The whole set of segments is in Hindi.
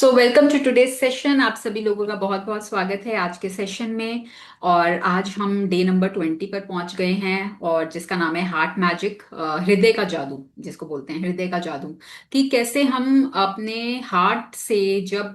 So welcome to today's session. आप सभी लोगों का बहुत बहुत स्वागत है आज के सेशन में। और आज हम डे नंबर 20 पर पहुंच गए हैं और जिसका नाम है हार्ट मैजिक, हृदय का जादू जिसको बोलते हैं, हृदय का जादू। कि कैसे हम अपने हार्ट से जब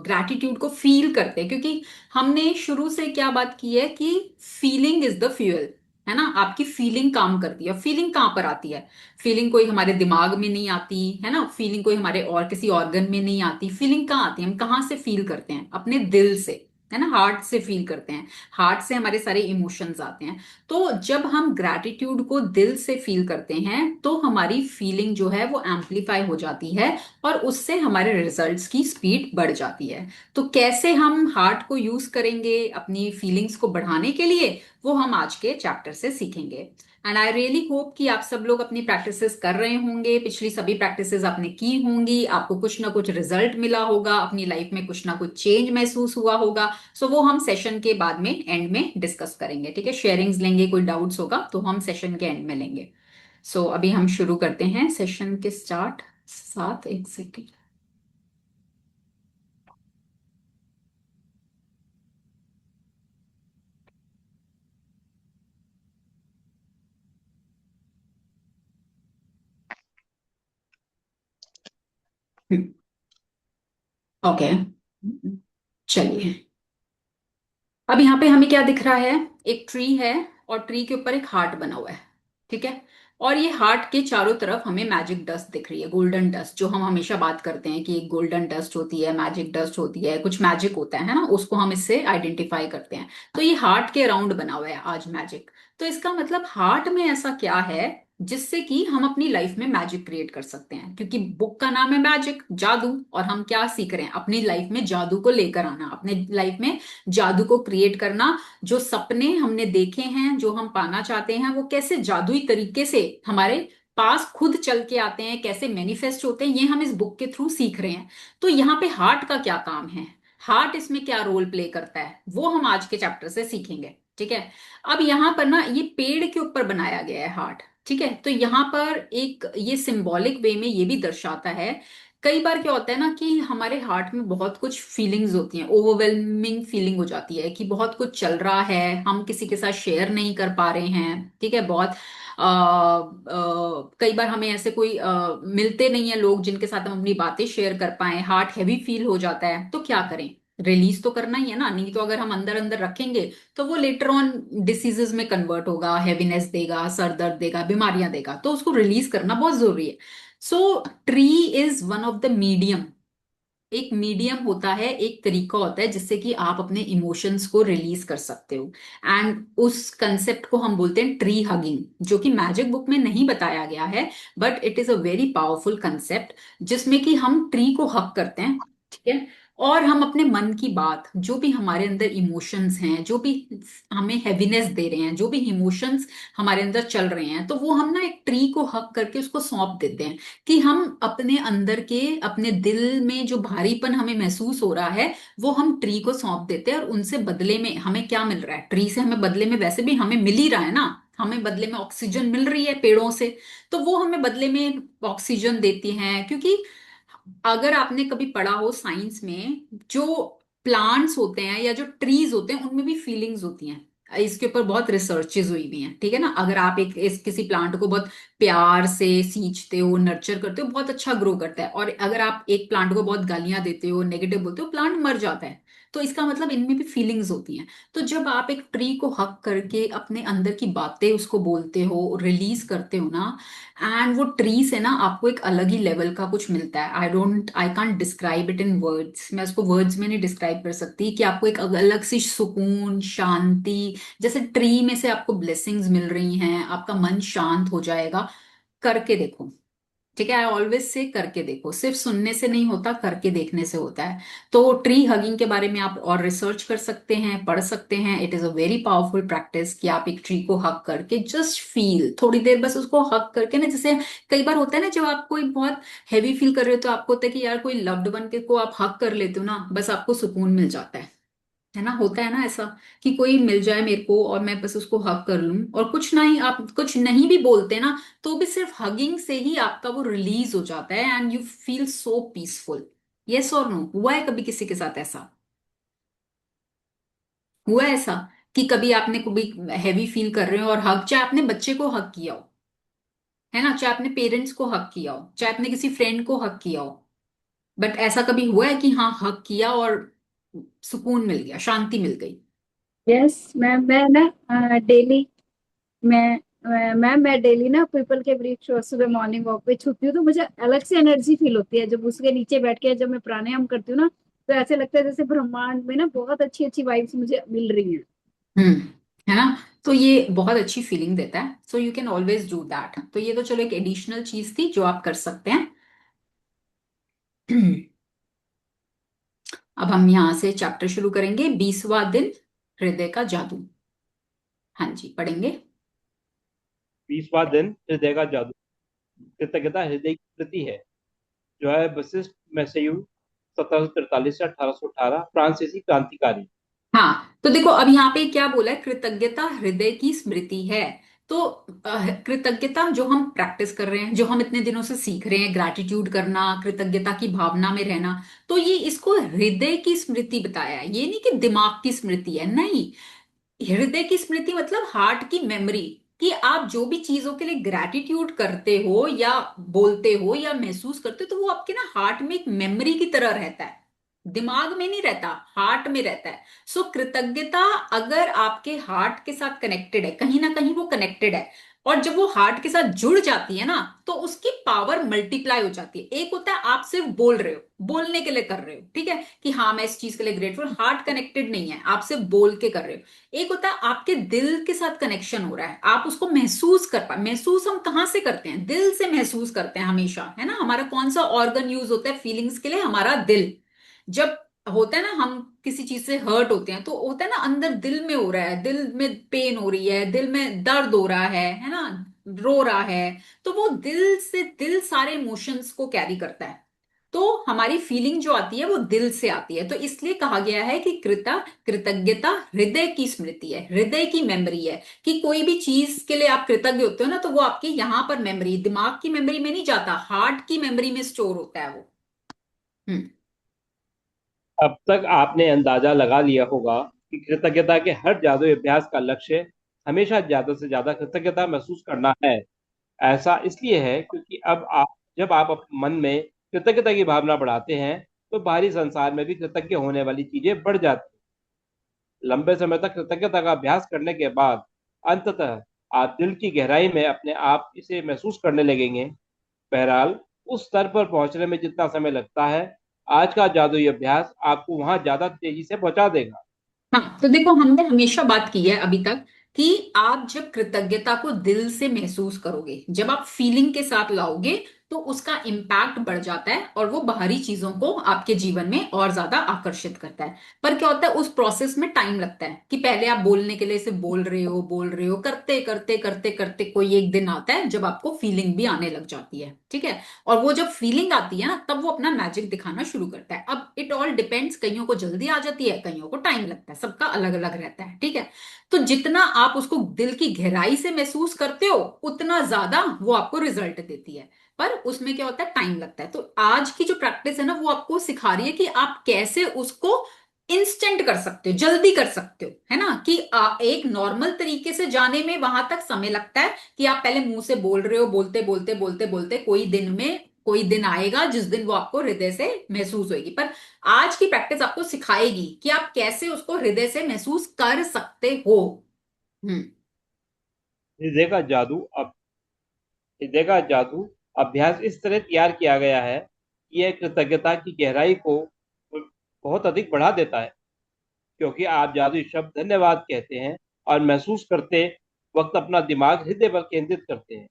ग्रैटिट्यूड को फील करते हैं, क्योंकि हमने शुरू से क्या बात की है कि फीलिंग इज द फ्यूल। है ना, आपकी फीलिंग काम करती है। फीलिंग कहाँ पर आती है? फीलिंग कोई हमारे दिमाग में नहीं आती है ना, फीलिंग कोई हमारे और किसी ऑर्गन में नहीं आती। फीलिंग कहाँ आती है? हम कहाँ से फील करते हैं? अपने दिल से। है ना, हार्ट से फील करते हैं। हार्ट से हमारे सारे इमोशंस आते हैं। तो जब हम ग्रैटिट्यूड को दिल से फील करते हैं तो हमारी फीलिंग जो है वो एम्पलीफाई हो जाती है और उससे हमारे रिजल्ट्स की स्पीड बढ़ जाती है। तो कैसे हम हार्ट को यूज करेंगे अपनी फीलिंग्स को बढ़ाने के लिए, वो हम आज के चैप्टर से सीखेंगे। एंड आई रियली होप कि आप सब लोग अपनी प्रैक्टिसेस कर रहे होंगे। पिछली सभी प्रैक्टिसेस आपने की होंगी, आपको कुछ ना कुछ रिजल्ट मिला होगा, अपनी लाइफ में कुछ ना कुछ चेंज महसूस हुआ होगा। सो वो हम सेशन के बाद में एंड में डिस्कस करेंगे। ठीक है, शेयरिंग्स लेंगे, कोई डाउट्स होगा तो हम सेशन के एंड में लेंगे। सो अभी हम शुरू करते हैं सेशन के स्टार्ट। साथ एक सेकेंड। ओके, चलिए। अब यहाँ पे हमें क्या दिख रहा है? एक ट्री है और ट्री के ऊपर एक हार्ट बना हुआ है। ठीक है। और ये हार्ट के चारों तरफ हमें मैजिक डस्ट दिख रही है, गोल्डन डस्ट, जो हम हमेशा बात करते हैं कि एक गोल्डन डस्ट होती है, मैजिक डस्ट होती है, कुछ मैजिक होता है ना, उसको हम इससे आइडेंटिफाई करते हैं। तो ये हार्ट के अराउंड बना हुआ है आज मैजिक। तो इसका मतलब हार्ट में ऐसा क्या है जिससे कि हम अपनी लाइफ में मैजिक क्रिएट कर सकते हैं? क्योंकि बुक का नाम है मैजिक, जादू। और हम क्या सीख रहे हैं? अपनी लाइफ में जादू को लेकर आना, अपने लाइफ में जादू को क्रिएट करना। जो सपने हमने देखे हैं, जो हम पाना चाहते हैं, वो कैसे जादुई तरीके से हमारे पास खुद चल के आते हैं, कैसे मैनिफेस्ट होते हैं, ये हम इस बुक के थ्रू सीख रहे हैं। तो यहाँ पे हार्ट का क्या काम है, हार्ट इसमें क्या रोल प्ले करता है, वो हम आज के चैप्टर से सीखेंगे। ठीक है। अब यहाँ पर ना ये पेड़ के ऊपर बनाया गया है हार्ट। ठीक है, तो यहाँ पर एक ये सिंबॉलिक वे में ये भी दर्शाता है। कई बार क्या होता है ना कि हमारे हार्ट में बहुत कुछ फीलिंग्स होती हैं, ओवरवेलमिंग फीलिंग हो जाती है कि बहुत कुछ चल रहा है, हम किसी के साथ शेयर नहीं कर पा रहे हैं। ठीक है, बहुत कई बार हमें ऐसे कोई मिलते नहीं है लोग जिनके साथ हम अपनी बातें शेयर कर पाए। हार्ट हैवी फील हो जाता है तो क्या करें? रिलीज तो करना ही है ना, नहीं तो अगर हम अंदर अंदर रखेंगे तो वो लेटर ऑन डिसीजेस में कन्वर्ट होगा, हैवीनेस देगा, सर दर्द देगा, बीमारियां देगा। तो उसको रिलीज करना बहुत जरूरी है। सो tree is one of the medium. एक मीडियम होता है, एक तरीका होता है जिससे कि आप अपने इमोशंस को रिलीज कर सकते हो। एंड उस कंसेप्ट को हम बोलते हैं ट्री हगिंग, जो कि मैजिक बुक में नहीं बताया गया है, but it is a very powerful concept जिसमें कि हम ट्री को हक करते हैं। ठीक है। और हम अपने मन की बात, जो भी हमारे अंदर इमोशंस हैं, जो भी हमें हैवीनेस दे रहे हैं, जो भी इमोशंस हमारे अंदर चल रहे हैं, तो वो हम ना एक ट्री को हक करके उसको सौंप देते हैं। कि हम अपने अंदर के, अपने दिल में जो भारीपन हमें महसूस हो रहा है, वो हम ट्री को सौंप देते हैं। और उनसे बदले में हमें क्या मिल रहा है? ट्री से हमें बदले में वैसे भी हमें मिल ही रहा है ना, हमें बदले में ऑक्सीजन मिल रही है पेड़ों से। तो वो हमें बदले में ऑक्सीजन देती हैं। क्योंकि अगर आपने कभी पढ़ा हो साइंस में, जो प्लांट्स होते हैं या जो ट्रीज होते हैं उनमें भी फीलिंग्स होती हैं। इसके ऊपर बहुत रिसर्चेज हुई भी हैं। ठीक है ना, अगर आप किसी प्लांट को बहुत प्यार से सींचते हो, नर्चर करते हो, बहुत अच्छा ग्रो करता है। और अगर आप एक प्लांट को बहुत गालियां देते हो, नेगेटिव बोलते हो, प्लांट मर जाता है। तो इसका मतलब इनमें भी फीलिंग्स होती हैं। तो जब आप एक ट्री को हक करके अपने अंदर की बातें उसको बोलते हो, रिलीज करते हो ना, एंड वो ट्री से ना आपको एक अलग ही लेवल का कुछ मिलता है। I can't describe it in words, मैं उसको वर्ड्स में नहीं डिस्क्राइब कर सकती। कि आपको एक अलग सी सुकून, शांति, जैसे ट्री में से आपको ब्लेसिंग्स मिल रही हैं, आपका मन शांत हो जाएगा। करके देखो। ठीक है, आई ऑलवेज से करके देखो, सिर्फ सुनने से नहीं होता, करके देखने से होता है। तो ट्री हगिंग के बारे में आप और रिसर्च कर सकते हैं, पढ़ सकते हैं। It is a very powerful practice कि आप एक ट्री को हग करके जस्ट फील, थोड़ी देर बस उसको हग करके ना, जैसे कई बार होता है ना, जब आप कोई बहुत हैवी फील कर रहे हो तो आपको होता है कि यार कोई लव्ड वन के को आप हग कर लेते हो ना, बस आपको सुकून मिल जाता है ना, होता है ना ऐसा कि कोई मिल जाए मेरे को और मैं बस उसको हग कर लूं, और कुछ नहीं, आप कुछ नहीं भी बोलते ना, तो भी सिर्फ हगिंग से ही आपका वो रिलीज हो जाता है and you feel so peaceful. Yes और नो, हुआ है कभी किसी के साथ ऐसा? हुआ है ऐसा कि कभी आपने कभी हैवी फील कर रहे हो और हक, चाहे आपने बच्चे को हक किया हो, है ना, चाहे अपने पेरेंट्स को हक किया हो, चाहे अपने किसी फ्रेंड को हक किया हो, बट ऐसा कभी हुआ है कि हाँ हक किया और सुकून मिल गया, शांति मिल गई? यस मैं ना डेली मैं मैं डेली ना पीपल के वृक्ष और सुबह मॉर्निंग वॉक पे छुपती हूँ, तो मुझे अलग से एनर्जी फील होती है। जब उसके नीचे बैठ के जब मैं प्राणायाम करती हूँ ना, तो ऐसे लगता है जैसे ब्रह्मांड में ना बहुत अच्छी अच्छी वाइब्स मुझे मिल रही हैं। हम्म। है ना? तो ये बहुत अच्छी फीलिंग देता है, so you can always do that. तो ये तो चलो एक एडिशनल चीज थी जो आप कर सकते हैं। अब हम यहां से चैप्टर शुरू करेंगे, 20वां दिन, हृदय का जादू। हाँ जी, पढ़ेंगे। 20वां दिन हृदय का जादू। कृतज्ञता हृदय की कृति है। जो है वशिष्ठ मैसेयू 1743 से 1818, फ्रांसीसी क्रांतिकारी। हाँ, तो देखो अब यहाँ पे क्या बोला है, कृतज्ञता हृदय की स्मृति है। तो कृतज्ञता जो हम प्रैक्टिस कर रहे हैं, जो हम इतने दिनों से सीख रहे हैं, ग्रैटिट्यूड करना, कृतज्ञता की भावना में रहना, तो ये इसको हृदय की स्मृति बताया है। ये नहीं कि दिमाग की स्मृति है, नहीं। हृदय की स्मृति मतलब हार्ट की मेमोरी, कि आप जो भी चीजों के लिए ग्रैटिट्यूड करते हो या बोलते हो या महसूस करते हो, तो वो आपके ना हार्ट में एक मेमोरी की तरह रहता है, दिमाग में नहीं रहता, हार्ट में रहता है। सो कृतज्ञता अगर आपके हार्ट के साथ कनेक्टेड है, कहीं ना कहीं वो कनेक्टेड है, और जब वो हार्ट के साथ जुड़ जाती है ना, तो उसकी पावर मल्टीप्लाई हो जाती है। एक होता है आप सिर्फ बोल रहे हो, बोलने के लिए कर रहे हो, ठीक है, कि हाँ मैं इस चीज के लिए ग्रेटफुल, हार्ट कनेक्टेड नहीं है, आप सिर्फ बोल के कर रहे हो। एक होता है आपके दिल के साथ कनेक्शन हो रहा है, आप उसको महसूस कर पा, महसूस हम कहाँ से करते हैं, दिल से महसूस करते हैं हमेशा, है ना। हमारा कौन सा ऑर्गन यूज होता है फीलिंग्स के लिए? हमारा दिल। जब होता है ना हम किसी चीज से हर्ट होते हैं, तो होता है ना अंदर दिल में हो रहा है, दिल में पेन हो रही है, दिल में दर्द हो रहा है ना, रो रहा है, तो वो दिल से, दिल सारे इमोशंस को कैरी करता है। तो हमारी फीलिंग जो आती है वो दिल से आती है, तो इसलिए कहा गया है कि कृतज्ञता हृदय की स्मृति है, हृदय की मेमोरी है। कि कोई भी चीज के लिए आप कृतज्ञ होते हो ना, तो वो आपकी यहां पर मेमोरी, दिमाग की मेमोरी में नहीं जाता, हार्ट की मेमोरी में स्टोर होता है वो। हम्म। अब तक आपने अंदाजा लगा लिया होगा कि कृतज्ञता के हर जादुई अभ्यास का लक्ष्य हमेशा ज्यादा से ज्यादा कृतज्ञता महसूस करना है। ऐसा इसलिए है क्योंकि जब आप अपने मन में कृतज्ञता की भावना बढ़ाते हैं, तो बाहरी संसार में भी कृतज्ञ होने वाली चीजें बढ़ जाती हैं। लंबे समय तक कृतज्ञता का अभ्यास करने के बाद अंततः आप दिल की गहराई में अपने आप इसे महसूस करने लगेंगे। बहरहाल, उस स्तर पर पहुंचने में जितना समय लगता है, आज का जादुई अभ्यास आपको वहां ज्यादा तेजी से पहुंचा देगा। हाँ, तो देखो हमने हमेशा बात की है अभी तक कि आप जब कृतज्ञता को दिल से महसूस करोगे, जब आप फीलिंग के साथ लाओगे, तो उसका इम्पैक्ट बढ़ जाता है और वो बाहरी चीजों को आपके जीवन में और ज्यादा आकर्षित करता है। पर क्या होता है, उस प्रोसेस में टाइम लगता है, कि पहले आप बोलने के लिए इसे बोल रहे हो, करते करते करते करते कोई एक दिन आता है जब आपको फीलिंग भी आने लग जाती है, ठीक है। और वो जब फीलिंग आती है ना, तब वो अपना मैजिक दिखाना शुरू करता है। अब इट ऑल डिपेंड्स, कईयों को जल्दी आ जाती है, कईयों को टाइम लगता है, सबका अलग अलग रहता है, ठीक है। तो जितना आप उसको दिल की गहराई से महसूस करते हो, उतना ज्यादा वो आपको रिजल्ट देती है। पर उसमें क्या होता है, टाइम लगता है। तो आज की जो प्रैक्टिस है ना, वो आपको सिखा रही है कि आप कैसे उसको इंस्टेंट कर सकते हो, जल्दी कर सकते हो, है ना। कि एक नॉर्मल तरीके से जाने में वहां तक समय लगता है, कि आप पहले मुंह से बोल रहे हो, बोलते बोलते बोलते बोलते कोई दिन आएगा जिस दिन वो आपको हृदय से महसूस होगी। पर आज की प्रैक्टिस आपको सिखाएगी कि आप कैसे उसको हृदय से महसूस कर सकते हो। हम्म। हृदय का जादू अब हृदय का जादू अभ्यास इस तरह तैयार किया गया है कि यह कृतज्ञता की गहराई को बहुत अधिक बढ़ा देता है। क्योंकि आप जादुई शब्द धन्यवाद कहते हैं और महसूस करते वक्त अपना दिमाग हृदय पर केंद्रित करते हैं।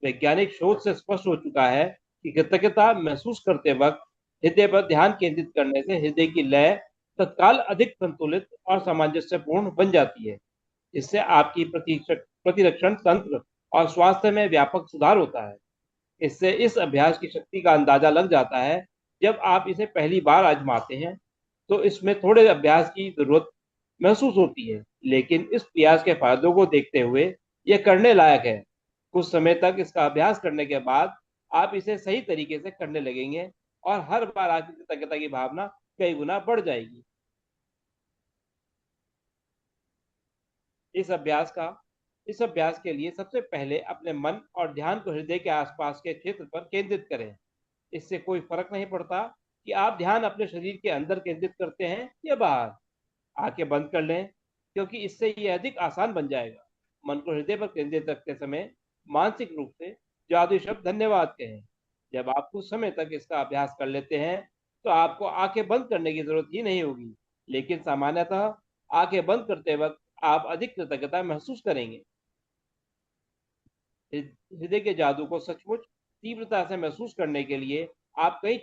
वैज्ञानिक शोध से स्पष्ट हो चुका है कि कृतज्ञता महसूस करते वक्त हृदय पर ध्यान केंद्रित करने से हृदय की लय तत्काल अधिक संतुलित और सामंजस्यपूर्ण बन जाती है। इससे आपकी प्रतिरक्षण तंत्र और स्वास्थ्य में व्यापक सुधार होता है। इससे इस अभ्यास की शक्ति का अंदाजा लग जाता है। जब आप इसे पहली बार आजमाते हैं, तो इसमें थोड़े अभ्यास की जरूरत महसूस होती है, लेकिन इस प्रयास के फायदों को देखते हुए यह करने लायक है। कुछ समय तक इसका अभ्यास करने के बाद आप इसे सही तरीके से करने लगेंगे और हर बार आपकी कृतज्ञता की भावना कई गुना बढ़ जाएगी। इस अभ्यास के लिए सबसे पहले अपने मन और ध्यान को हृदय के आसपास के क्षेत्र पर केंद्रित करें। इससे कोई फर्क नहीं पड़ता कि आप ध्यान अपने शरीर के अंदर केंद्रित करते हैं या बाहर। आंखें बंद कर लें, क्योंकि इससे ये अधिक आसान बन जाएगा। मन को हृदय पर केंद्रित रखते समय मानसिक रूप से जादुई शब्द धन्यवाद कहें। जब आप कुछ समय तक इसका अभ्यास कर लेते हैं तो आपको आंखें बंद करने की जरूरत ही नहीं होगी, लेकिन सामान्यतः आंखें बंद करते वक्त आप अधिक कृतज्ञता महसूस करेंगे। हृदय के जादू को सचमुच तीव्रता से महसूस करने के लिए आप कई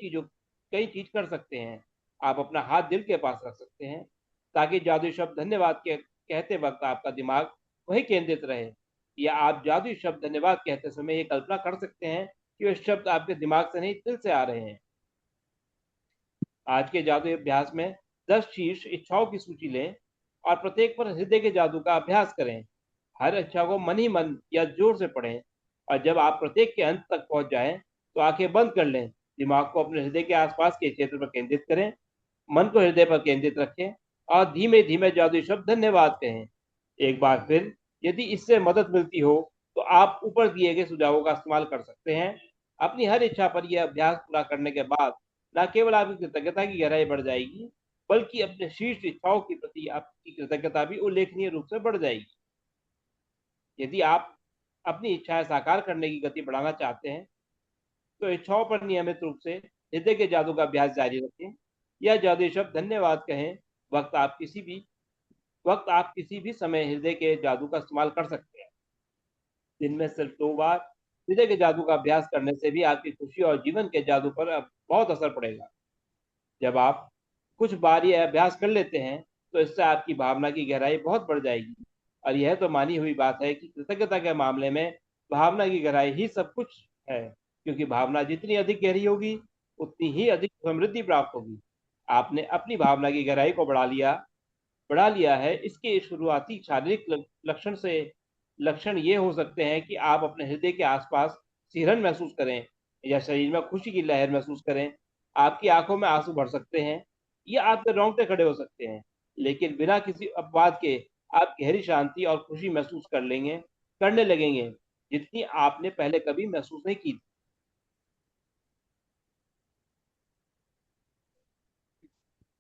चीज कर सकते हैं। आप अपना हाथ दिल के पास रख सकते हैं ताकि जादुई शब्द धन्यवाद के कहते वक्त आपका दिमाग वही केंद्रित रहे। या आप जादुई शब्द धन्यवाद कहते समय ये कल्पना कर सकते हैं कि वे शब्द आपके दिमाग से नहीं, दिल से आ रहे हैं। आज के जादुई अभ्यास में 10 शीर्ष इच्छाओं की सूची लें और प्रत्येक पर हृदय के जादू का अभ्यास करें। हर इच्छा को मन ही मन या जोर से पढ़ें, और जब आप प्रत्येक के अंत तक पहुंच जाएं तो आंखें बंद कर लें। दिमाग को अपने हृदय के आसपास के क्षेत्र पर केंद्रित करें, मन को हृदय पर केंद्रित रखें और धीमे धीमे जादुई शब्द धन्यवाद कहें। एक बार फिर, यदि इससे मदद मिलती हो तो आप ऊपर दिए गए सुझावों का इस्तेमाल कर सकते हैं। अपनी हर इच्छा पर यह अभ्यास पूरा करने के बाद न केवल आपकी कृतज्ञता की गहराई बढ़ जाएगी, बल्कि अपने शीर्ष इच्छाओं के प्रति आपकी कृतज्ञता भी उल्लेखनीय रूप से बढ़ जाएगी। यदि आप अपनी इच्छाएं साकार करने की गति बढ़ाना चाहते हैं तो इच्छाओं पर नियमित रूप से हृदय के जादू का अभ्यास जारी रखें। यह जादुई शब्द धन्यवाद कहें वक्त आप किसी भी समय हृदय के जादू का इस्तेमाल कर सकते हैं। दिन में सिर्फ 2 बार हृदय के जादू का अभ्यास करने से भी आपकी खुशी और जीवन के जादू पर अब बहुत असर पड़ेगा। जब आप कुछ बार यह अभ्यास कर लेते हैं तो इससे आपकी भावना की गहराई बहुत बढ़ जाएगी। और यह तो मानी हुई बात है कि कृतज्ञता के मामले में भावना की गहराई ही सब कुछ है, क्योंकि भावना जितनी अधिक गहरी होगी उतनी ही अधिक समृद्धि प्राप्त होगी। आपने अपनी भावना की गहराई को बढ़ा लिया है। इसके शुरुआती शारीरिक लक्षण ये हो सकते हैं कि आप अपने हृदय के आसपास सिहरन महसूस करें या शरीर में खुशी की लहर महसूस करें। आपकी आंखों में आंसू भर सकते हैं या आपके रोंगटे खड़े हो सकते हैं, लेकिन बिना किसी अपवाद के आप गहरी शांति और खुशी महसूस करने लगेंगे, जितनी आपने पहले कभी महसूस नहीं की थी।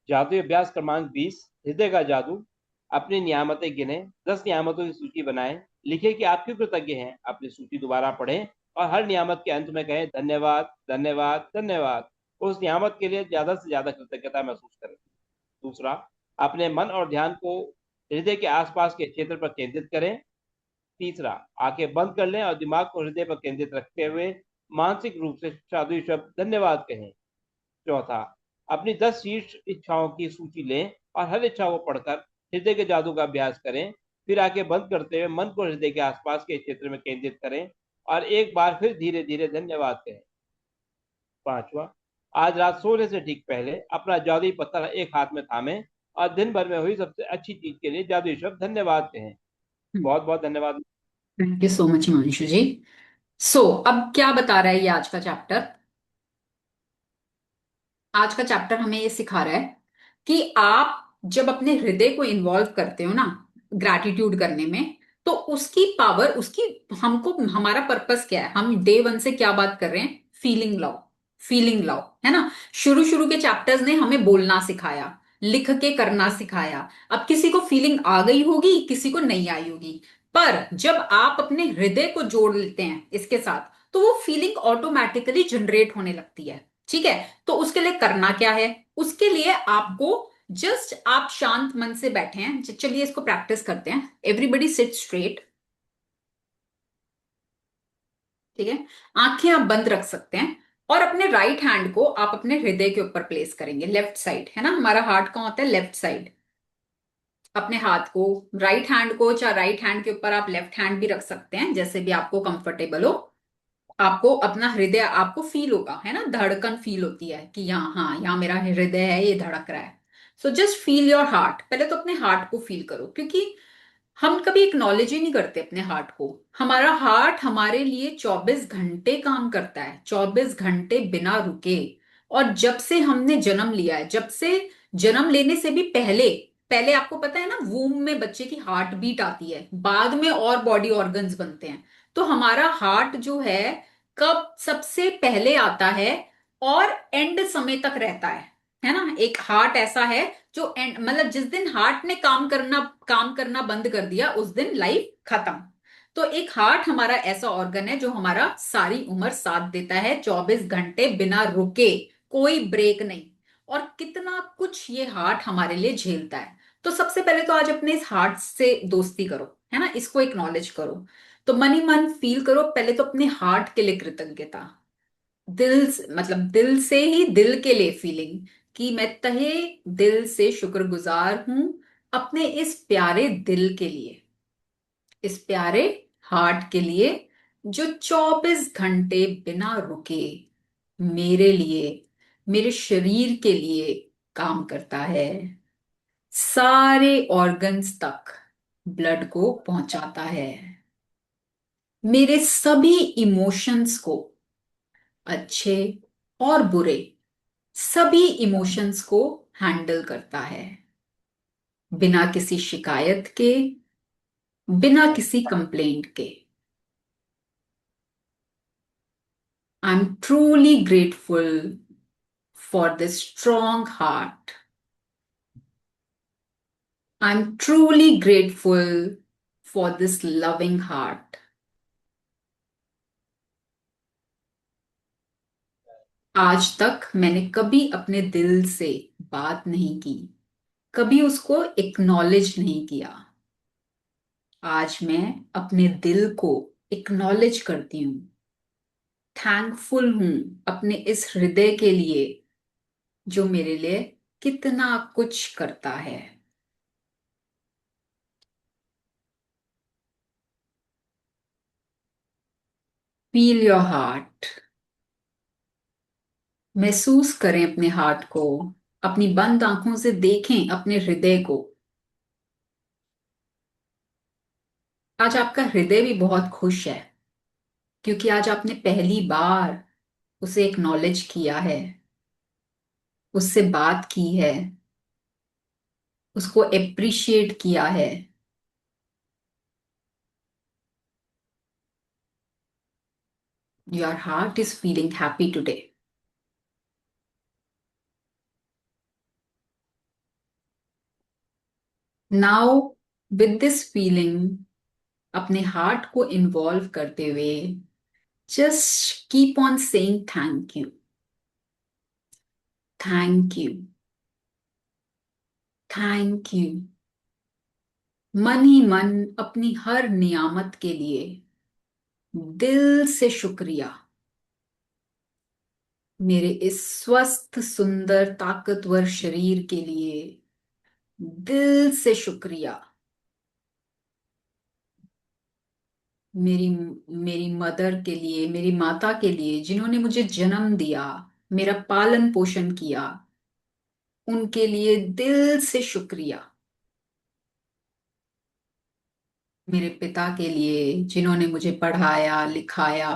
जादुई अभ्यास क्रमांक 20, हृदय का जादू। अपनी नियामतें गिने, 10 नियामतों की सूची बनाएं। लिखें कि आप क्यों कृतज्ञ हैं। अपनी सूची दोबारा पढ़ें और हर नियामत के अंत में कहें धन्यवाद, धन्यवाद, धन्यवाद। उस नियामत के लिए ज्यादा से ज्यादा कृतज्ञता महसूस करें। दूसरा, अपने मन और ध्यान को हृदय के आसपास के क्षेत्र पर केंद्रित करें। तीसरा, आंखें बंद कर लें और दिमाग को हृदय पर केंद्रित रखते हुए मानसिक रूप से जादुई शब्द धन्यवाद कहें। चौथा, अपनी 10 शीर्ष इच्छाओं की सूची लें और हर इच्छा को पढ़कर हृदय के जादू का अभ्यास करें। फिर आंखें बंद करते हुए मन को हृदय के आसपास के क्षेत्र में केंद्रित करें और एक बार फिर धीरे धीरे धन्यवाद कहें। पांचवा, आज रात सोने से ठीक पहले अपना जादुई पत्थर एक हाथ में थामें और दिन भर में हुई सबसे अच्छी चीज के लिए जादुई शब्द धन्यवाद कहें। बहुत बहुत धन्यवाद। Thank you so much Himanshu ji. अब क्या बता रहा है ये आज का चैप्टर? आज का चैप्टर हमें ये सिखा रहा है कि आप जब अपने हृदय को इन्वॉल्व करते हो ना ग्रैटिट्यूड करने में, तो उसकी पावर, उसकी हमको, हमारा पर्पस क्या है, हम डे 1 से क्या बात कर रहे हैं, फीलिंग लाओ, फीलिंग लाओ, है ना। शुरू शुरू के चैप्टर्स ने हमें बोलना सिखाया, लिख के करना सिखाया। अब किसी को फीलिंग आ गई होगी, किसी को नहीं आई होगी, पर जब आप अपने हृदय को जोड़ लेते हैं इसके साथ, तो वो फीलिंग ऑटोमेटिकली जनरेट होने लगती है। ठीक है, तो उसके लिए करना क्या है, उसके लिए आपको जस्ट, आप शांत मन से बैठे हैं, चलिए इसको प्रैक्टिस करते हैं। Everybody seat straight. ठीक है, आंखें आप बंद रख सकते हैं और अपने राइट हैंड को आप अपने हृदय के ऊपर प्लेस करेंगे, लेफ्ट साइड, है ना, हमारा हार्ट कहाँ होता है, लेफ्ट साइड। अपने हाथ को, राइट हैंड को, चाहे राइट हैंड के ऊपर आप लेफ्ट हैंड भी रख सकते हैं, जैसे भी आपको कंफर्टेबल हो। आपको अपना हृदय, आपको फील होगा, है ना, धड़कन फील होती है कि यहाँ, हाँ, यहाँ मेरा हृदय है, ये धड़क रहा है। So just feel your heart. पहले तो अपने हार्ट को फील करो, क्योंकि हम कभी एक्नॉलेज ही नहीं करते अपने हार्ट को। हमारा हार्ट हमारे लिए 24 घंटे काम करता है, 24 घंटे बिना रुके। और जब से हमने जन्म लिया है, जब से जन्म लेने से भी पहले, पहले आपको पता है ना, वूम में बच्चे की हार्ट बीट आती है, बाद में और बॉडी ऑर्गन्स बनते हैं। तो हमारा हार्ट जो है कब सबसे पहले आता है और एंड समय तक रहता है ना। एक हार्ट ऐसा है जो एंड, मतलब जिस दिन हार्ट ने काम करना बंद कर दिया उस दिन लाइफ खत्म। तो एक हार्ट हमारा ऐसा ऑर्गन है जो हमारा सारी उम्र साथ देता है, 24 घंटे बिना रुके, कोई ब्रेक नहीं। और कितना कुछ ये हार्ट हमारे लिए झेलता है। तो सबसे पहले तो आज अपने इस हार्ट से दोस्ती करो, है ना, इसको एक्नॉलेज करो। तो मन ही मन फील करो पहले तो अपने हार्ट के लिए कृतज्ञता, मतलब दिल से ही दिल के लिए फीलिंग, कि मैं तहे दिल से शुक्रगुजार हूं अपने इस प्यारे दिल के लिए, इस प्यारे हार्ट के लिए, जो 24 घंटे बिना रुके मेरे लिए, मेरे शरीर के लिए काम करता है, सारे ऑर्गन्स तक ब्लड को पहुंचाता है, मेरे सभी इमोशंस को, अच्छे और बुरे सभी इमोशंस को हैंडल करता है, बिना किसी शिकायत के, बिना किसी कंप्लेंट के। I am truly grateful for this strong heart. I am truly grateful for this loving heart. आज तक मैंने कभी अपने दिल से बात नहीं की, कभी उसको एक्नॉलेज नहीं किया। आज मैं अपने दिल को एक्नॉलेज करती हूँ, थैंकफुल हूं अपने इस हृदय के लिए जो मेरे लिए कितना कुछ करता है। फील योर हार्ट, महसूस करें अपने हार्ट को, अपनी बंद आंखों से देखें अपने हृदय को। आज आपका हृदय भी बहुत खुश है, क्योंकि आज आपने पहली बार उसे एक्नॉलेज किया है, उससे बात की है, उसको एप्रिशिएट किया है। Your heart is feeling happy today. Now with this feeling, अपने हार्ट को इन्वॉल्व करते हुए, just keep on saying thank you, thank you, thank you. मन ही मन अपनी हर नियामत के लिए दिल से शुक्रिया, मेरे इस स्वस्थ सुंदर ताकतवर शरीर के लिए दिल से शुक्रिया, मेरी मेरी मदर के लिए, मेरी माता के लिए जिन्होंने मुझे जन्म दिया, मेरा पालन पोषण किया, उनके लिए दिल से शुक्रिया, मेरे पिता के लिए जिन्होंने मुझे पढ़ाया लिखाया,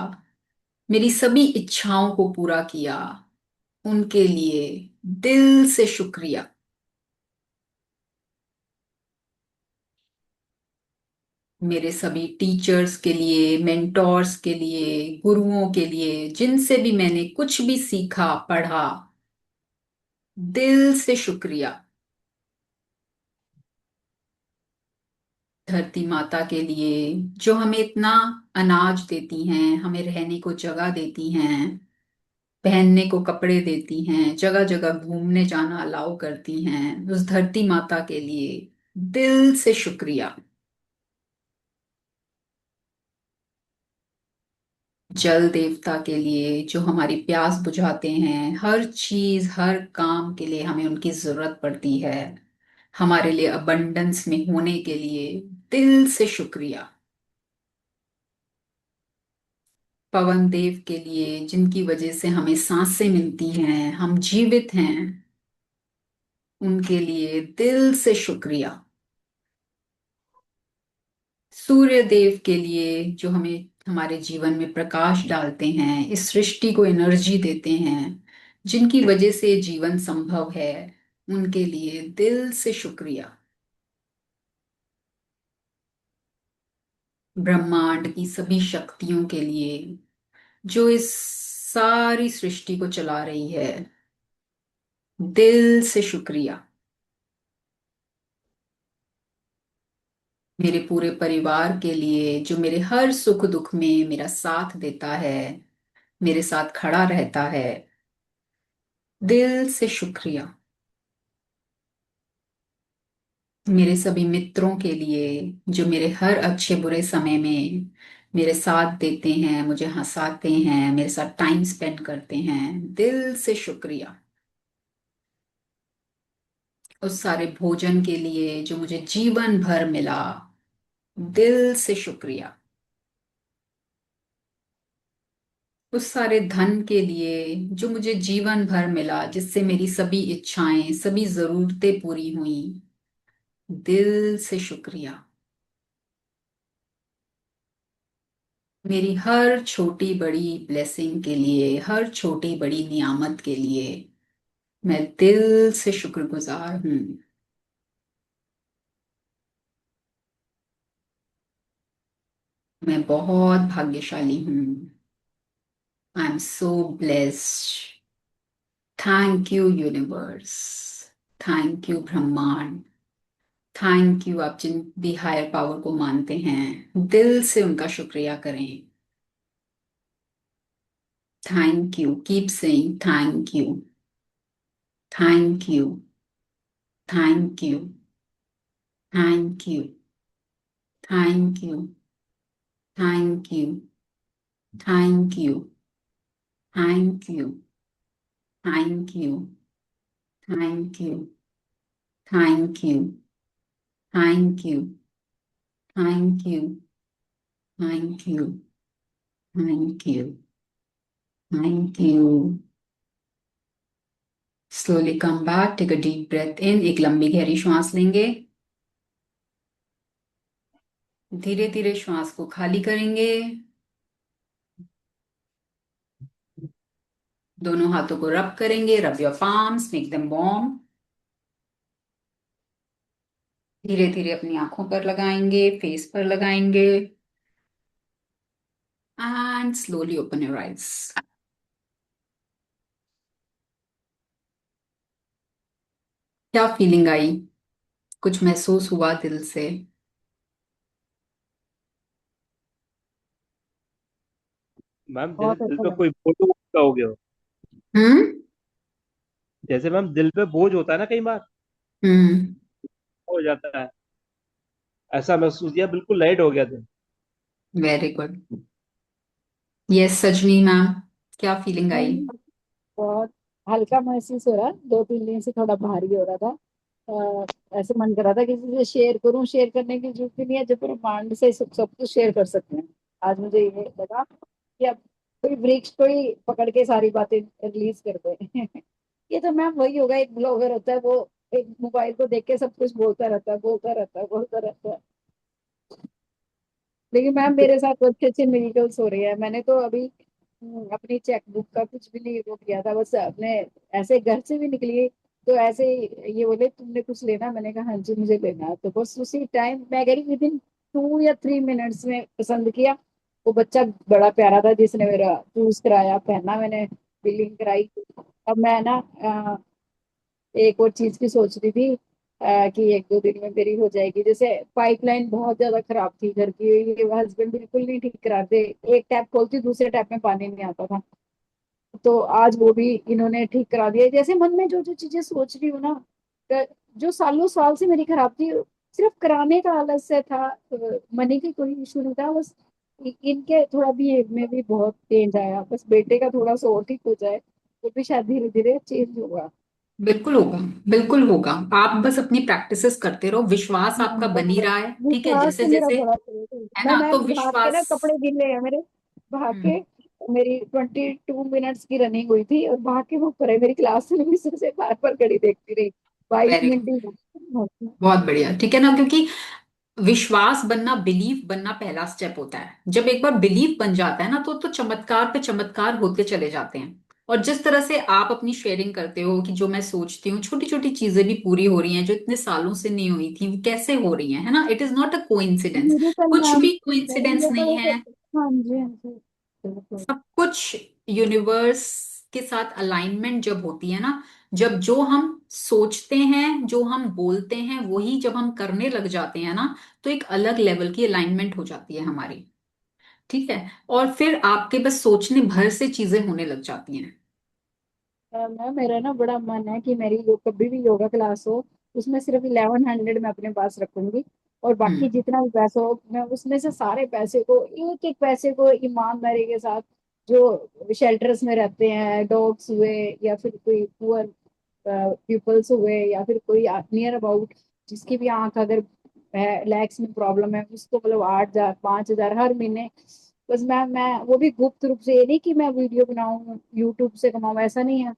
मेरी सभी इच्छाओं को पूरा किया, उनके लिए दिल से शुक्रिया, मेरे सभी टीचर्स के लिए, मेंटोर्स के लिए, गुरुओं के लिए, जिनसे भी मैंने कुछ भी सीखा पढ़ा, दिल से शुक्रिया, धरती माता के लिए जो हमें इतना अनाज देती हैं, हमें रहने को जगह देती हैं, पहनने को कपड़े देती हैं, जगह जगह घूमने जाना अलाउ करती हैं, उस धरती माता के लिए दिल से शुक्रिया, जल देवता के लिए जो हमारी प्यास बुझाते हैं, हर चीज हर काम के लिए हमें उनकी जरूरत पड़ती है, हमारे लिए अबंडेंस में होने के लिए दिल से शुक्रिया, पवन देव के लिए जिनकी वजह से हमें सांसें मिलती हैं, हम जीवित हैं, उनके लिए दिल से शुक्रिया, सूर्य देव के लिए जो हमें हमारे जीवन में प्रकाश डालते हैं, इस सृष्टि को एनर्जी देते हैं, जिनकी वजह से जीवन संभव है, उनके लिए दिल से शुक्रिया। ब्रह्मांड की सभी शक्तियों के लिए जो इस सारी सृष्टि को चला रही है, दिल से शुक्रिया। मेरे पूरे परिवार के लिए जो मेरे हर सुख दुख में मेरा साथ देता है, मेरे साथ खड़ा रहता है, दिल से शुक्रिया। मेरे सभी मित्रों के लिए जो मेरे हर अच्छे बुरे समय में मेरे साथ देते हैं, मुझे हंसाते हैं, मेरे साथ टाइम स्पेंड करते हैं, दिल से शुक्रिया। उस सारे भोजन के लिए जो मुझे जीवन भर मिला, दिल से शुक्रिया। उस सारे धन के लिए जो मुझे जीवन भर मिला, जिससे मेरी सभी इच्छाएं, सभी जरूरतें पूरी हुई, दिल से शुक्रिया। मेरी हर छोटी बड़ी ब्लेसिंग के लिए, हर छोटी बड़ी नियामत के लिए मैं दिल से शुक्रगुजार हूँ। मैं बहुत भाग्यशाली हूँ। I am so blessed. Thank you universe. Thank you ब्रह्मांड। Thank you. आप जिन भी हायर पावर को मानते हैं, दिल से उनका शुक्रिया करें। Thank you. Keep saying thank you, thank you, thank you, thank you, thank you, thank you, thank you, thank you, thank you, thank you, thank you, thank you, thank you, thank you, thank you, thank you. Slowly come back, take a deep breath in. एक लंबी गहरी श्वास लेंगे, धीरे धीरे श्वास को खाली करेंगे। दोनों हाथों को रब करेंगे, rub your palms, make them warm. धीरे धीरे अपनी आंखों पर लगाएंगे, फेस पर लगाएंगे, and slowly open your eyes. क्या फीलिंग आई? कुछ महसूस हुआ दिल से? मैम जैसे बहुत दिल अच्छा पे लगा। कोई बोझ का हो गया हो। हम्म। जैसे मैम दिल पे बोझ होता है ना कई बार, हम्म। हो जाता है, ऐसा महसूस किया, बिल्कुल लाइट हो गया दिल। Very good. यस सजनी मैम, क्या फीलिंग आई? नहीं, बहुत हल्का महसूस हो रहा है। 2-3 दिन से थोड़ा भारी हो रहा था। ऐसे मन कर रहा था किसी से शेयर करूं। शेयर करने की जरूरत ही नहीं है, जब ब्रह्मांड से सब कुछ शेयर कर सकते हैं। आज मुझे ये लगा कि अब कोई वृक्ष कोई पकड़ के सारी बातें रिलीज कर दे। ये तो मैम वही होगा, एक ब्लॉगर होता है, वो एक मोबाइल को देख के सब कुछ बोलता रहता है, बोलता रहता है, बोलता रहता है। लेकिन मैम मेरे साथ तो अच्छे अच्छे मिरेकल्स हो रहे हैं। मैंने तो अभी अपनी चेकबुक का कुछ भी नहीं वो किया था, बस अपने ऐसे घर से भी निकली तो ऐसे ही ये बोले तुमने कुछ लेना, मैंने कहा हाँ जी मुझे लेना है, तो बस उसी टाइम मैं कह रही विद इन 2 या 3 मिनट्स में पसंद किया। वो बच्चा बड़ा प्यारा था जिसने मेरा चूज कराया, पहना मैंने, बिलिंग कराई। अब मैं ना एक और चीज की सोच रही थी कि 1-2 दिन में मेरी हो जाएगी। जैसे पाइपलाइन बहुत ज्यादा खराब थी घर की, ये हस्बैंड बिल्कुल नहीं ठीक कराते। एक टैप खोलती दूसरे टैप में पानी नहीं आता था। तो आज वो भी इन्होंने ठीक करा दिया। जैसे मन में जो जो चीजें सोच रही हूँ ना, जो सालों साल से मेरी खराब थी, सिर्फ कराने का आलस से था। मनी की कोई इशू नहीं था, बस इनके थोड़ा बिहेव में भी बहुत चेंज आया। बस बेटे का थोड़ा सा और ठीक हो जाए, वो भी शायद धीरे धीरे चेंज होगा। बिल्कुल होगा, बिल्कुल होगा। आप बस अपनी प्रैक्टिसेस करते रहो, विश्वास आपका बनी बस रहा है, ठीक है, विश्वास जैसे तो मेरा जैसे बड़ा है। है मैं ना, मैं तो भाग के ना, विश्वास। कपड़े गिले हैं मेरे, भाग के। हम्म। मेरी 22 मिनट्स की रनिंग हुई थी और भाग के वो करे मेरी क्लास में भी से बार बार घड़ी देखती रही। बाईस वेरी मिनट गुड। ही। बहुत बढ़िया, ठीक है ना, क्योंकि विश्वास बनना, बिलीव बनना पहला स्टेप होता है। जब एक बार बिलीव बन जाता है ना, तो चमत्कार पे चमत्कार होते चले जाते हैं। और जिस तरह से आप अपनी शेयरिंग करते हो कि जो मैं सोचती हूँ छोटी छोटी चीजें भी पूरी हो रही हैं जो इतने सालों से नहीं हुई थी, वो कैसे हो रही हैं, है ना? It is not a coincidence. Musical कुछ मैम, भी कोइंसिडेंस ये तो नहीं एक, है। हाँ जी हाँ जी, बिल्कुल। सब कुछ यूनिवर्स के साथ अलाइनमेंट जब होती है ना, जब जो हम सोचते हैं जो हम बोलते हैं वही जब हम करने लग जाते हैं ना, तो एक अलग लेवल की अलाइनमेंट हो जाती है हमारी। ठीक है। और फिर आपके बस सोचने भर से चीजें होने लग जाती हैं। मैम मेरा ना बड़ा मन है कि मेरी कभी भी योगा क्लास हो, उसमें सिर्फ 1100 मैं अपने पास रखूंगी, और बाकी हम्म। जितना भी पैसा हो मैं उसमें से सारे पैसे को, एक एक पैसे को ईमानदारी के साथ, जो शेल्टर्स में रहते हैं, डॉग्स हुए या फिर कोई पुअर पीपल्स हुए या फिर कोई नियर अबाउट, जिसकी भी आंख अगर लैग्स में प्रॉब्लम है, उसको मतलब 8,000 5,000 हर महीने। बस मैं वो भी गुप्त रूप से, ये नहीं कि मैं वीडियो बनाऊं यूट्यूब से कमाऊं, ऐसा नहीं है।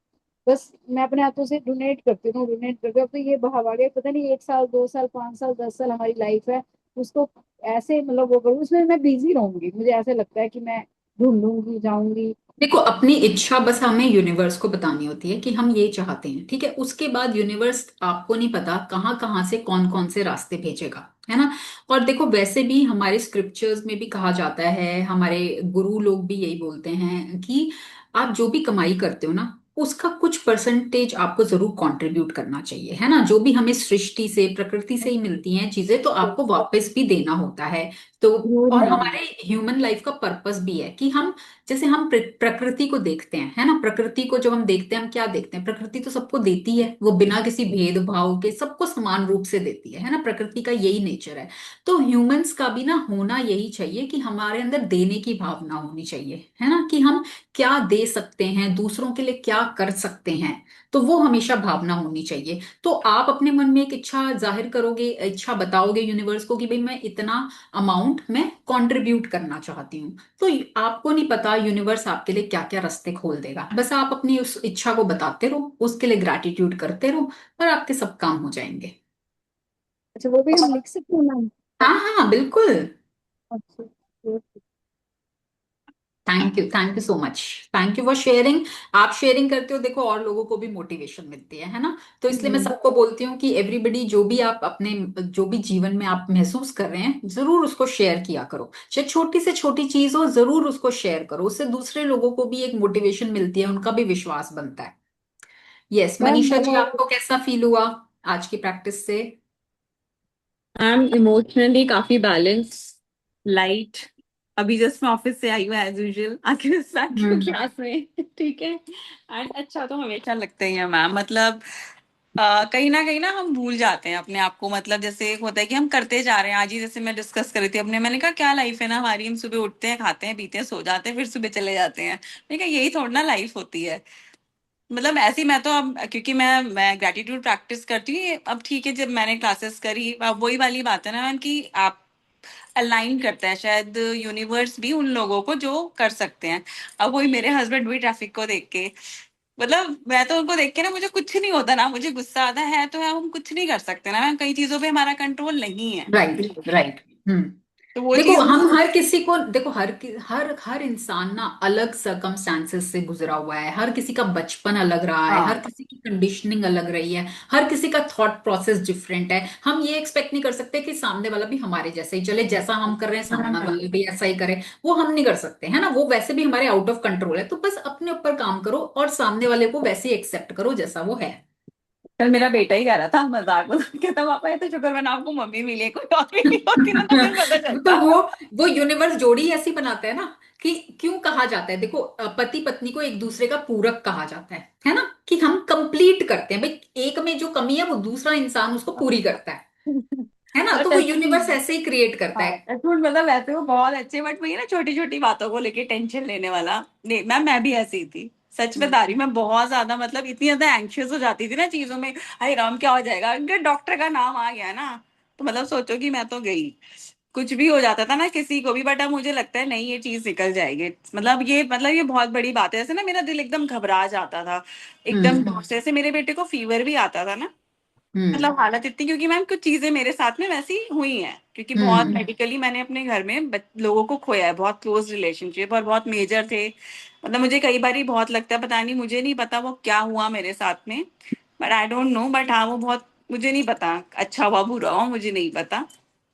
बस मैं अपने हाथों से डोनेट करती हूँ, डोनेट करके अब तो ये बहाव आ गया, पता नहीं 1 साल 2 साल 5 साल 10 साल हमारी लाइफ है, उसको ऐसे मतलब वो करूँ, उसमें मैं बिजी रहूंगी, मुझे ऐसे लगता है कि मैं ढूंढूंगी जाऊंगी। देखो, अपनी इच्छा बस हमें यूनिवर्स को बतानी होती है कि हम ये चाहते हैं, ठीक है? उसके बाद यूनिवर्स आपको नहीं पता कहाँ कहाँ से कौन कौन से रास्ते भेजेगा, है ना? और देखो, वैसे भी हमारे स्क्रिप्चर्स में भी कहा जाता है, हमारे गुरु लोग भी यही बोलते हैं कि आप जो भी कमाई करते हो ना, उसका कुछ परसेंटेज आपको जरूर कंट्रीब्यूट करना चाहिए, है ना? जो भी हमें सृष्टि से प्रकृति से ही मिलती हैं चीजें, तो आपको वापस भी देना होता है। तो जरूर और मैम। हमारे ह्यूमन लाइफ का पर्पस भी है कि हम, जैसे हम प्रकृति को देखते हैं, है ना? प्रकृति को जब हम देखते हैं, हम क्या देखते हैं? प्रकृति तो सबको देती है, वो बिना किसी भेदभाव के सबको समान रूप से देती है ना? प्रकृति का यही नेचर है। तो ह्यूमंस का भी ना होना यही चाहिए कि हमारे अंदर देने की भावना होनी चाहिए, है ना? कि हम क्या दे सकते हैं, दूसरों के लिए क्या कर सकते हैं। तो वो हमेशा भावना होनी चाहिए। तो आप अपने मन में एक इच्छा जाहिर करोगे, इच्छा बताओगे यूनिवर्स को कि भाई मैं इतना अमाउंट मैं कंट्रीब्यूट करना चाहती हूँ। तो आपको नहीं पता यूनिवर्स आपके लिए क्या क्या रास्ते खोल देगा। बस आप अपनी उस इच्छा को बताते रहो, उसके लिए ग्रैटिट्यूड करते रहो, और आपके सब काम हो जाएंगे। अच्छा, वो भी हम लिख सकते हैं मैम? हाँ हाँ, बिल्कुल। अच्छा, okay। Thank you so much. Thank you for sharing. आप शेयरिंग करते हो, देखो और लोगों को भी मोटिवेशन मिलती है ना? तो इसलिए मैं सबको बोलती हूँ कि एवरीबडी, जो भी आप अपने, जो भी जीवन में आप महसूस कर रहे हैं, जरूर उसको शेयर किया करो। चाहे छोटी से छोटी चीज हो, जरूर उसको शेयर करो। उससे दूसरे लोगों को भी एक मोटिवेशन मिलती है, उनका भी विश्वास बनता है। यस, मैम मनीषा जी, मैंने, आपको कैसा फील हुआ आज की प्रैक्टिस से? आई एम इमोशनली काफी बैलेंस, लाइट। अभी जस्ट मैं ऑफिस से आई हूँ एज यूजुअल, आके बैठी हूँ हम्म। क्लास में। ठीक है। एंड अच्छा तो हमेशा लगता ही है मैम, मतलब कहीं ना हम भूल जाते हैं अपने आप को, मतलब जैसे एक होता है कि हम करते जा रहे हैं। आज ही जैसे मैं डिस्कस कर रही थी अपने, मैंने कहा क्या लाइफ है ना हमारी, हम सुबह उठते हैं, खाते हैं, पीते हैं, सो जाते हैं, फिर सुबह चले जाते हैं। मैंने कहा यही थोड़ा ना लाइफ होती है। मतलब ऐसी मैं तो अब, क्योंकि मैं ग्रेटिट्यूड प्रैक्टिस करती हूँ अब ठीक है, जब मैंने क्लासेस करी, अब वही वाली बात है ना मैम कि आप अलाइन करता है शायद यूनिवर्स भी उन लोगों को जो कर सकते हैं। अब वही मेरे हस्बैंड भी ट्रैफिक को देख के, मतलब मैं तो उनको देख के ना मुझे कुछ नहीं होता ना, मुझे गुस्सा आता है, तो हम कुछ नहीं कर सकते ना मैम, कई चीजों पे हमारा कंट्रोल नहीं है। Right right. हम्म। तो वो देखो, चीज हम हर किसी को, देखो हर हर इंसान ना अलग सर्कमस्टांसेस से गुजरा हुआ है। हर किसी का बचपन अलग रहा है, हर हाँ किसी की कंडीशनिंग अलग रही है, हर किसी का थॉट प्रोसेस डिफरेंट है। हम ये एक्सपेक्ट नहीं कर सकते कि सामने वाला भी हमारे जैसे ही चले, जैसा हम कर रहे हैं सामने हाँ। वाला भी ऐसा ही करे। वो हम नहीं कर सकते, है ना? वो वैसे भी हमारे आउट ऑफ कंट्रोल है। तो बस अपने ऊपर काम करो और सामने वाले को वैसे ही एक्सेप्ट करो जैसा वो है। कल मेरा बेटा ही कह रहा था मजाक में, कहता पापा ये तो शुक्र मना आपको मम्मी मिली है, कोई और भी नहीं होती ना तो फिर पता तो चलता। वो यूनिवर्स जोड़ी ऐसी बनाता है ना, कि क्यों कहा जाता है, देखो पति पत्नी को एक दूसरे का पूरक कहा जाता है ना? कि हम कंप्लीट करते हैं भाई, एक में जो कमी है वो दूसरा इंसान उसको पूरी करता है ना? और तो वो यूनिवर्स ऐसे ही क्रिएट करता हाँ, है। टचवुड, मतलब वैसे वो बहुत अच्छे, बट वही ना छोटी छोटी बातों को लेके टेंशन लेने वाला। नहीं मैम, मैं भी ऐसी ही थी, सच बता रही हूँ। मैं बहुत ज्यादा, मतलब इतनी ज्यादा एंग्शियस हो जाती थी ना चीजों में, अरे राम क्या हो जाएगा, अगर डॉक्टर का नाम आ गया ना, तो मतलब सोचो कि मैं तो गई। कुछ भी हो जाता था ना किसी को भी, बट अब मुझे लगता है नहीं, ये चीज निकल जाएगी। मतलब ये बहुत बड़ी बात है। जैसे ना मेरा दिल एकदम घबरा जाता था, एकदम हम्म। जैसे मेरे बेटे को फीवर भी आता था ना, मतलब हालत इतनी, क्योंकि मैम कुछ चीजें मेरे साथ में वैसी हुई हैं, क्योंकि बहुत हम्म। मेडिकली मैंने अपने घर में लोगों को खोया है, बहुत क्लोज रिलेशनशिप और बहुत मेजर थे। मतलब मुझे कई बार ही बहुत लगता है, पता नहीं, मुझे नहीं पता वो क्या हुआ मेरे साथ में, but I don't know, but हाँ वो बहुत, मुझे नहीं पता अच्छा हुआ बुरा हुआ, मुझे नहीं पता।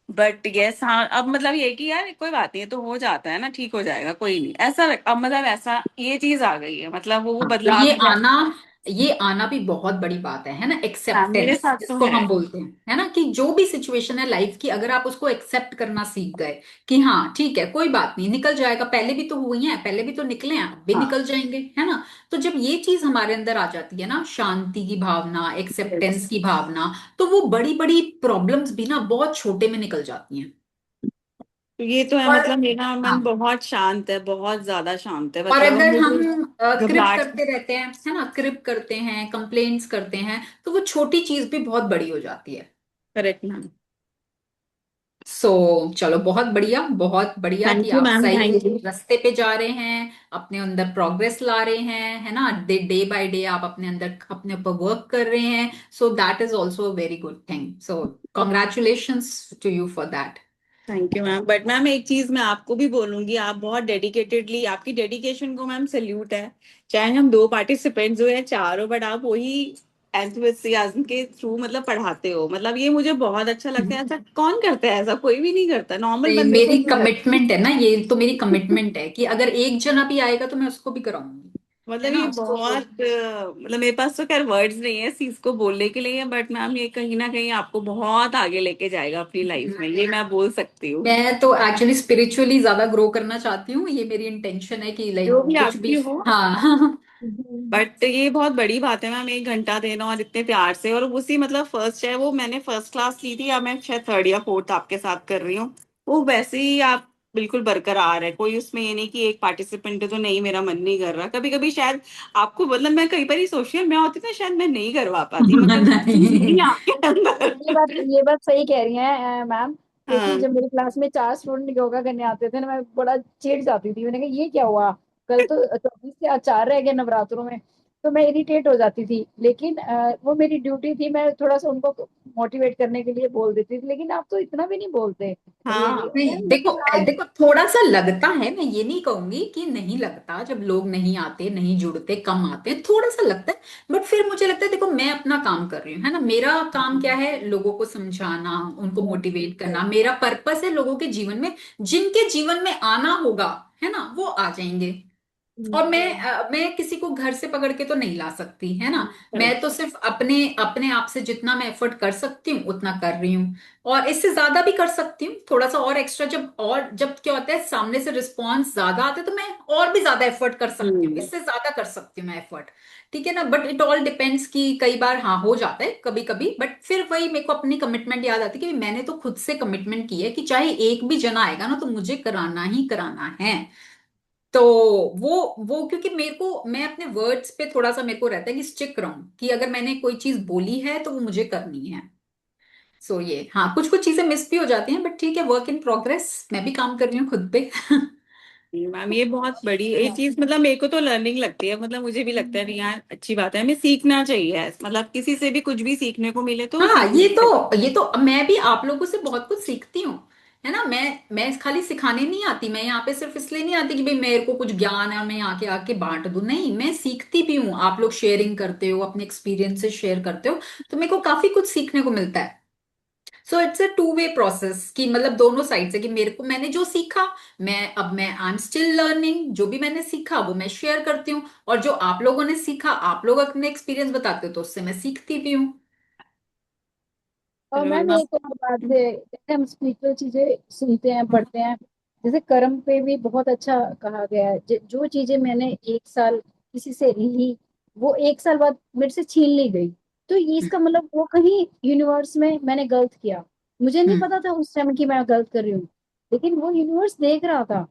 बट यस हाँ, अब मतलब ये कि यार कोई बात नहीं, ये तो हो जाता है ना, ठीक हो जाएगा, कोई नहीं ऐसा, अब मतलब ऐसा ये चीज आ गई है, मतलब वो हाँ, तो बदलाव भी ये आना भी बहुत बड़ी बात है ना, हाँ, मेरे एक्सेप्टेंस साथ तो जिसको है। हम बोलते हैं, है ना, कि जो भी सिचुएशन है लाइफ की, अगर आप उसको एक्सेप्ट करना सीख गए कि हाँ ठीक है, कोई बात नहीं, निकल जाएगा, पहले भी तो हुई है, पहले भी तो निकले हैं, अब भी हाँ निकल जाएंगे, है ना। तो जब ये चीज हमारे अंदर आ जाती है ना, शांति की भावना, एक्सेप्टेंस की भावना, तो वो बड़ी बड़ी प्रॉब्लम्स भी ना बहुत छोटे में निकल जाती हैं। तो ये तो है, और मतलब मेरा हाँ, मन बहुत शांत है, बहुत ज्यादा शांत है, और मतलब अब अगर मुझे हम क्रिप घबराहट। करते रहते हैं, है ना, क्रिप करते हैं, कंप्लेंट्स करते हैं, तो वो छोटी चीज भी बहुत बड़ी हो जाती है। Correct ma'am. सो चलो, बहुत बढ़िया कि थैंक यू आप मैम, सही थैंक यू। रास्ते पे जा रहे हैं, अपने अंदर प्रोग्रेस ला रहे हैं, है ना, डे डे बाय डे आप अपने अंदर अपने ऊपर वर्क कर रहे हैं। So that is also a very good thing, so congratulations to you for that. Thank you ma'am, but ma'am एक चीज मैं आपको भी बोलूंगी, आप बहुत डेडिकेटेडली, आपकी डेडिकेशन को मैम सल्यूट है। चाहे हम दो पार्टिसिपेंट्स हो या चार हो, बट आप वही एंथुसियाज्म के थ्रू मतलब पढ़ाते हो, मतलब ये मुझे बहुत अच्छा लगता है। ऐसा कौन करता है? ऐसा कोई भी नहीं करता, नॉर्मल नहीं, बंदे को मेरी नहीं करता। कमिटमेंट है ना, ये तो मेरी कमिटमेंट है कि अगर एक जना भी आएगा तो मैं उसको भी कराऊंगी, है मतलब ये ना। सो बहुत मतलब मेरे पास तो खैर वर्ड्स नहीं है इस चीज को बोलने के लिए, बट मैम ये कहीं ना कहीं आपको बहुत आगे लेके जाएगा अपनी लाइफ में, ये मैं बोल सकती हूँ। मैं तो एक्चुअली स्पिरिचुअली ज्यादा ग्रो करना चाहती हूँ, ये मेरी इंटेंशन है कि जो लाइक भी कुछ भी। आपकी हो, हाँ। बट ये बहुत बड़ी बात है मैम, 1 घंटा देना और इतने प्यार से, और उसी मतलब फर्स्ट है वो, मैंने फर्स्ट क्लास ली थी, या मैं शायद थर्ड या फोर्थ आपके साथ कर रही हूँ, वो वैसे ही आप बिल्कुल बरकरार है, कोई उसमें ये नहीं कि एक पार्टिसिपेंट है तो नहीं मेरा मन नहीं कर रहा। कभी कभी शायद आपको, मतलब मैं कई बार ही सोचती हूँ, मैं होती ना शायद मैं नहीं करवा पाती, मतलब नहीं, नहीं आपके अंदर। ये बात सही कह रही हैं मैम। क्योंकि हाँ जब मेरी क्लास में 4 स्टूडेंट योगा करने आते थे ना, मैं बड़ा चिढ़ जाती थी। मैंने कहा ये क्या हुआ, कल तो 24 से आज 4 रह गए नवरात्रों में। तो मैं इरिटेट हो जाती थी, लेकिन वो मेरी ड्यूटी थी, मैं थोड़ा सा उनको मोटिवेट करने के लिए बोल देती थी। लेकिन आप तो इतना भी नहीं बोलते, रियली हाँ नहीं, मैम। देखो लेकिन आप देखो, थोड़ा सा लगता है, मैं ये नहीं कहूंगी कि नहीं लगता, जब लोग नहीं आते, नहीं जुड़ते, कम आते, थोड़ा सा लगता है। बट फिर मुझे लगता है, देखो मैं अपना काम कर रही हूँ, है ना, मेरा काम क्या है, लोगों को समझाना, उनको मोटिवेट करना, मेरा पर्पस है लोगों के जीवन में, जिनके जीवन में आना होगा, है ना, वो आ जाएंगे। और मैं किसी को घर से पकड़ के तो नहीं ला सकती, है ना। मैं करेक्ट। तो सिर्फ अपने अपने आप से जितना मैं एफर्ट कर सकती हूँ उतना कर रही हूँ, और इससे ज्यादा भी कर सकती हूँ, थोड़ा सा और एक्स्ट्रा, जब क्या होता है, सामने से रिस्पॉन्स ज्यादा आते हैं, तो मैं और भी ज्यादा एफर्ट कर सकती हूँ, हम्म। इससे ज्यादा कर सकती हूँ मैं एफर्ट। ठीक है ना, बट इट ऑल डिपेंड्स कि कई बार हाँ हो जाता है कभी कभी, बट फिर वही मेरे को अपनी कमिटमेंट याद आती है कि मैंने तो खुद से कमिटमेंट की है कि चाहे एक भी जना आएगा ना, तो मुझे कराना ही कराना है। तो वो क्योंकि मेरे को, मैं अपने वर्ड्स पे थोड़ा सा मेरे को रहता है कि स्टिक रहूं, कि अगर मैंने कोई चीज बोली है तो वो मुझे करनी है। सो ये हाँ, कुछ कुछ चीजें मिस भी हो जाती हैं, बट ठीक है, वर्क इन प्रोग्रेस, मैं भी काम कर रही हूँ खुद पे। मैम ये बहुत बड़ी ये चीज, मतलब मेरे को तो लर्निंग लगती है, मतलब मुझे भी लगता है नहीं यार अच्छी बात है, हमें सीखना चाहिए, मतलब किसी से भी कुछ भी सीखने को मिले तो हाँ, सीखना चाहिए। ये तो मैं भी आप लोगों से बहुत कुछ सीखती हूँ, है ना। मैं खाली सिखाने नहीं आती, मैं यहाँ पे सिर्फ इसलिए नहीं आती कि भाई मेरे को कुछ ज्ञान है और मैं यहाँ के आके बांट दूं, नहीं, मैं सीखती भी हूँ। आप लोग शेयरिंग करते हो, अपने एक्सपीरियंसेस शेयर करते हो, तो मेरे को काफी कुछ सीखने को मिलता है। So it's a two way process, कि मतलब दोनों साइड से, कि मेरे को, मैंने जो सीखा, मैं आई एम स्टिल लर्निंग, जो भी मैंने सीखा वो मैं शेयर करती हूँ, और जो आप लोगों ने सीखा, आप लोग अपने एक्सपीरियंस बताते हो, तो उससे मैं सीखती भी हूँ। और चलो मैम मैम। एक और बात है, जैसे हम स्पिरिचुअल चीजें सुनते हैं, पढ़ते हैं, जैसे कर्म पे भी बहुत अच्छा कहा गया है। जो चीजें मैंने 1 साल किसी से ली, वो 1 साल बाद मेरे से छीन ली गई। तो ये हम्म। इसका मतलब वो कहीं यूनिवर्स में मैंने गलत किया। मुझे नहीं हम्म। पता था उस टाइम कि मैं गलत कर रही हूँ, लेकिन वो यूनिवर्स देख रहा था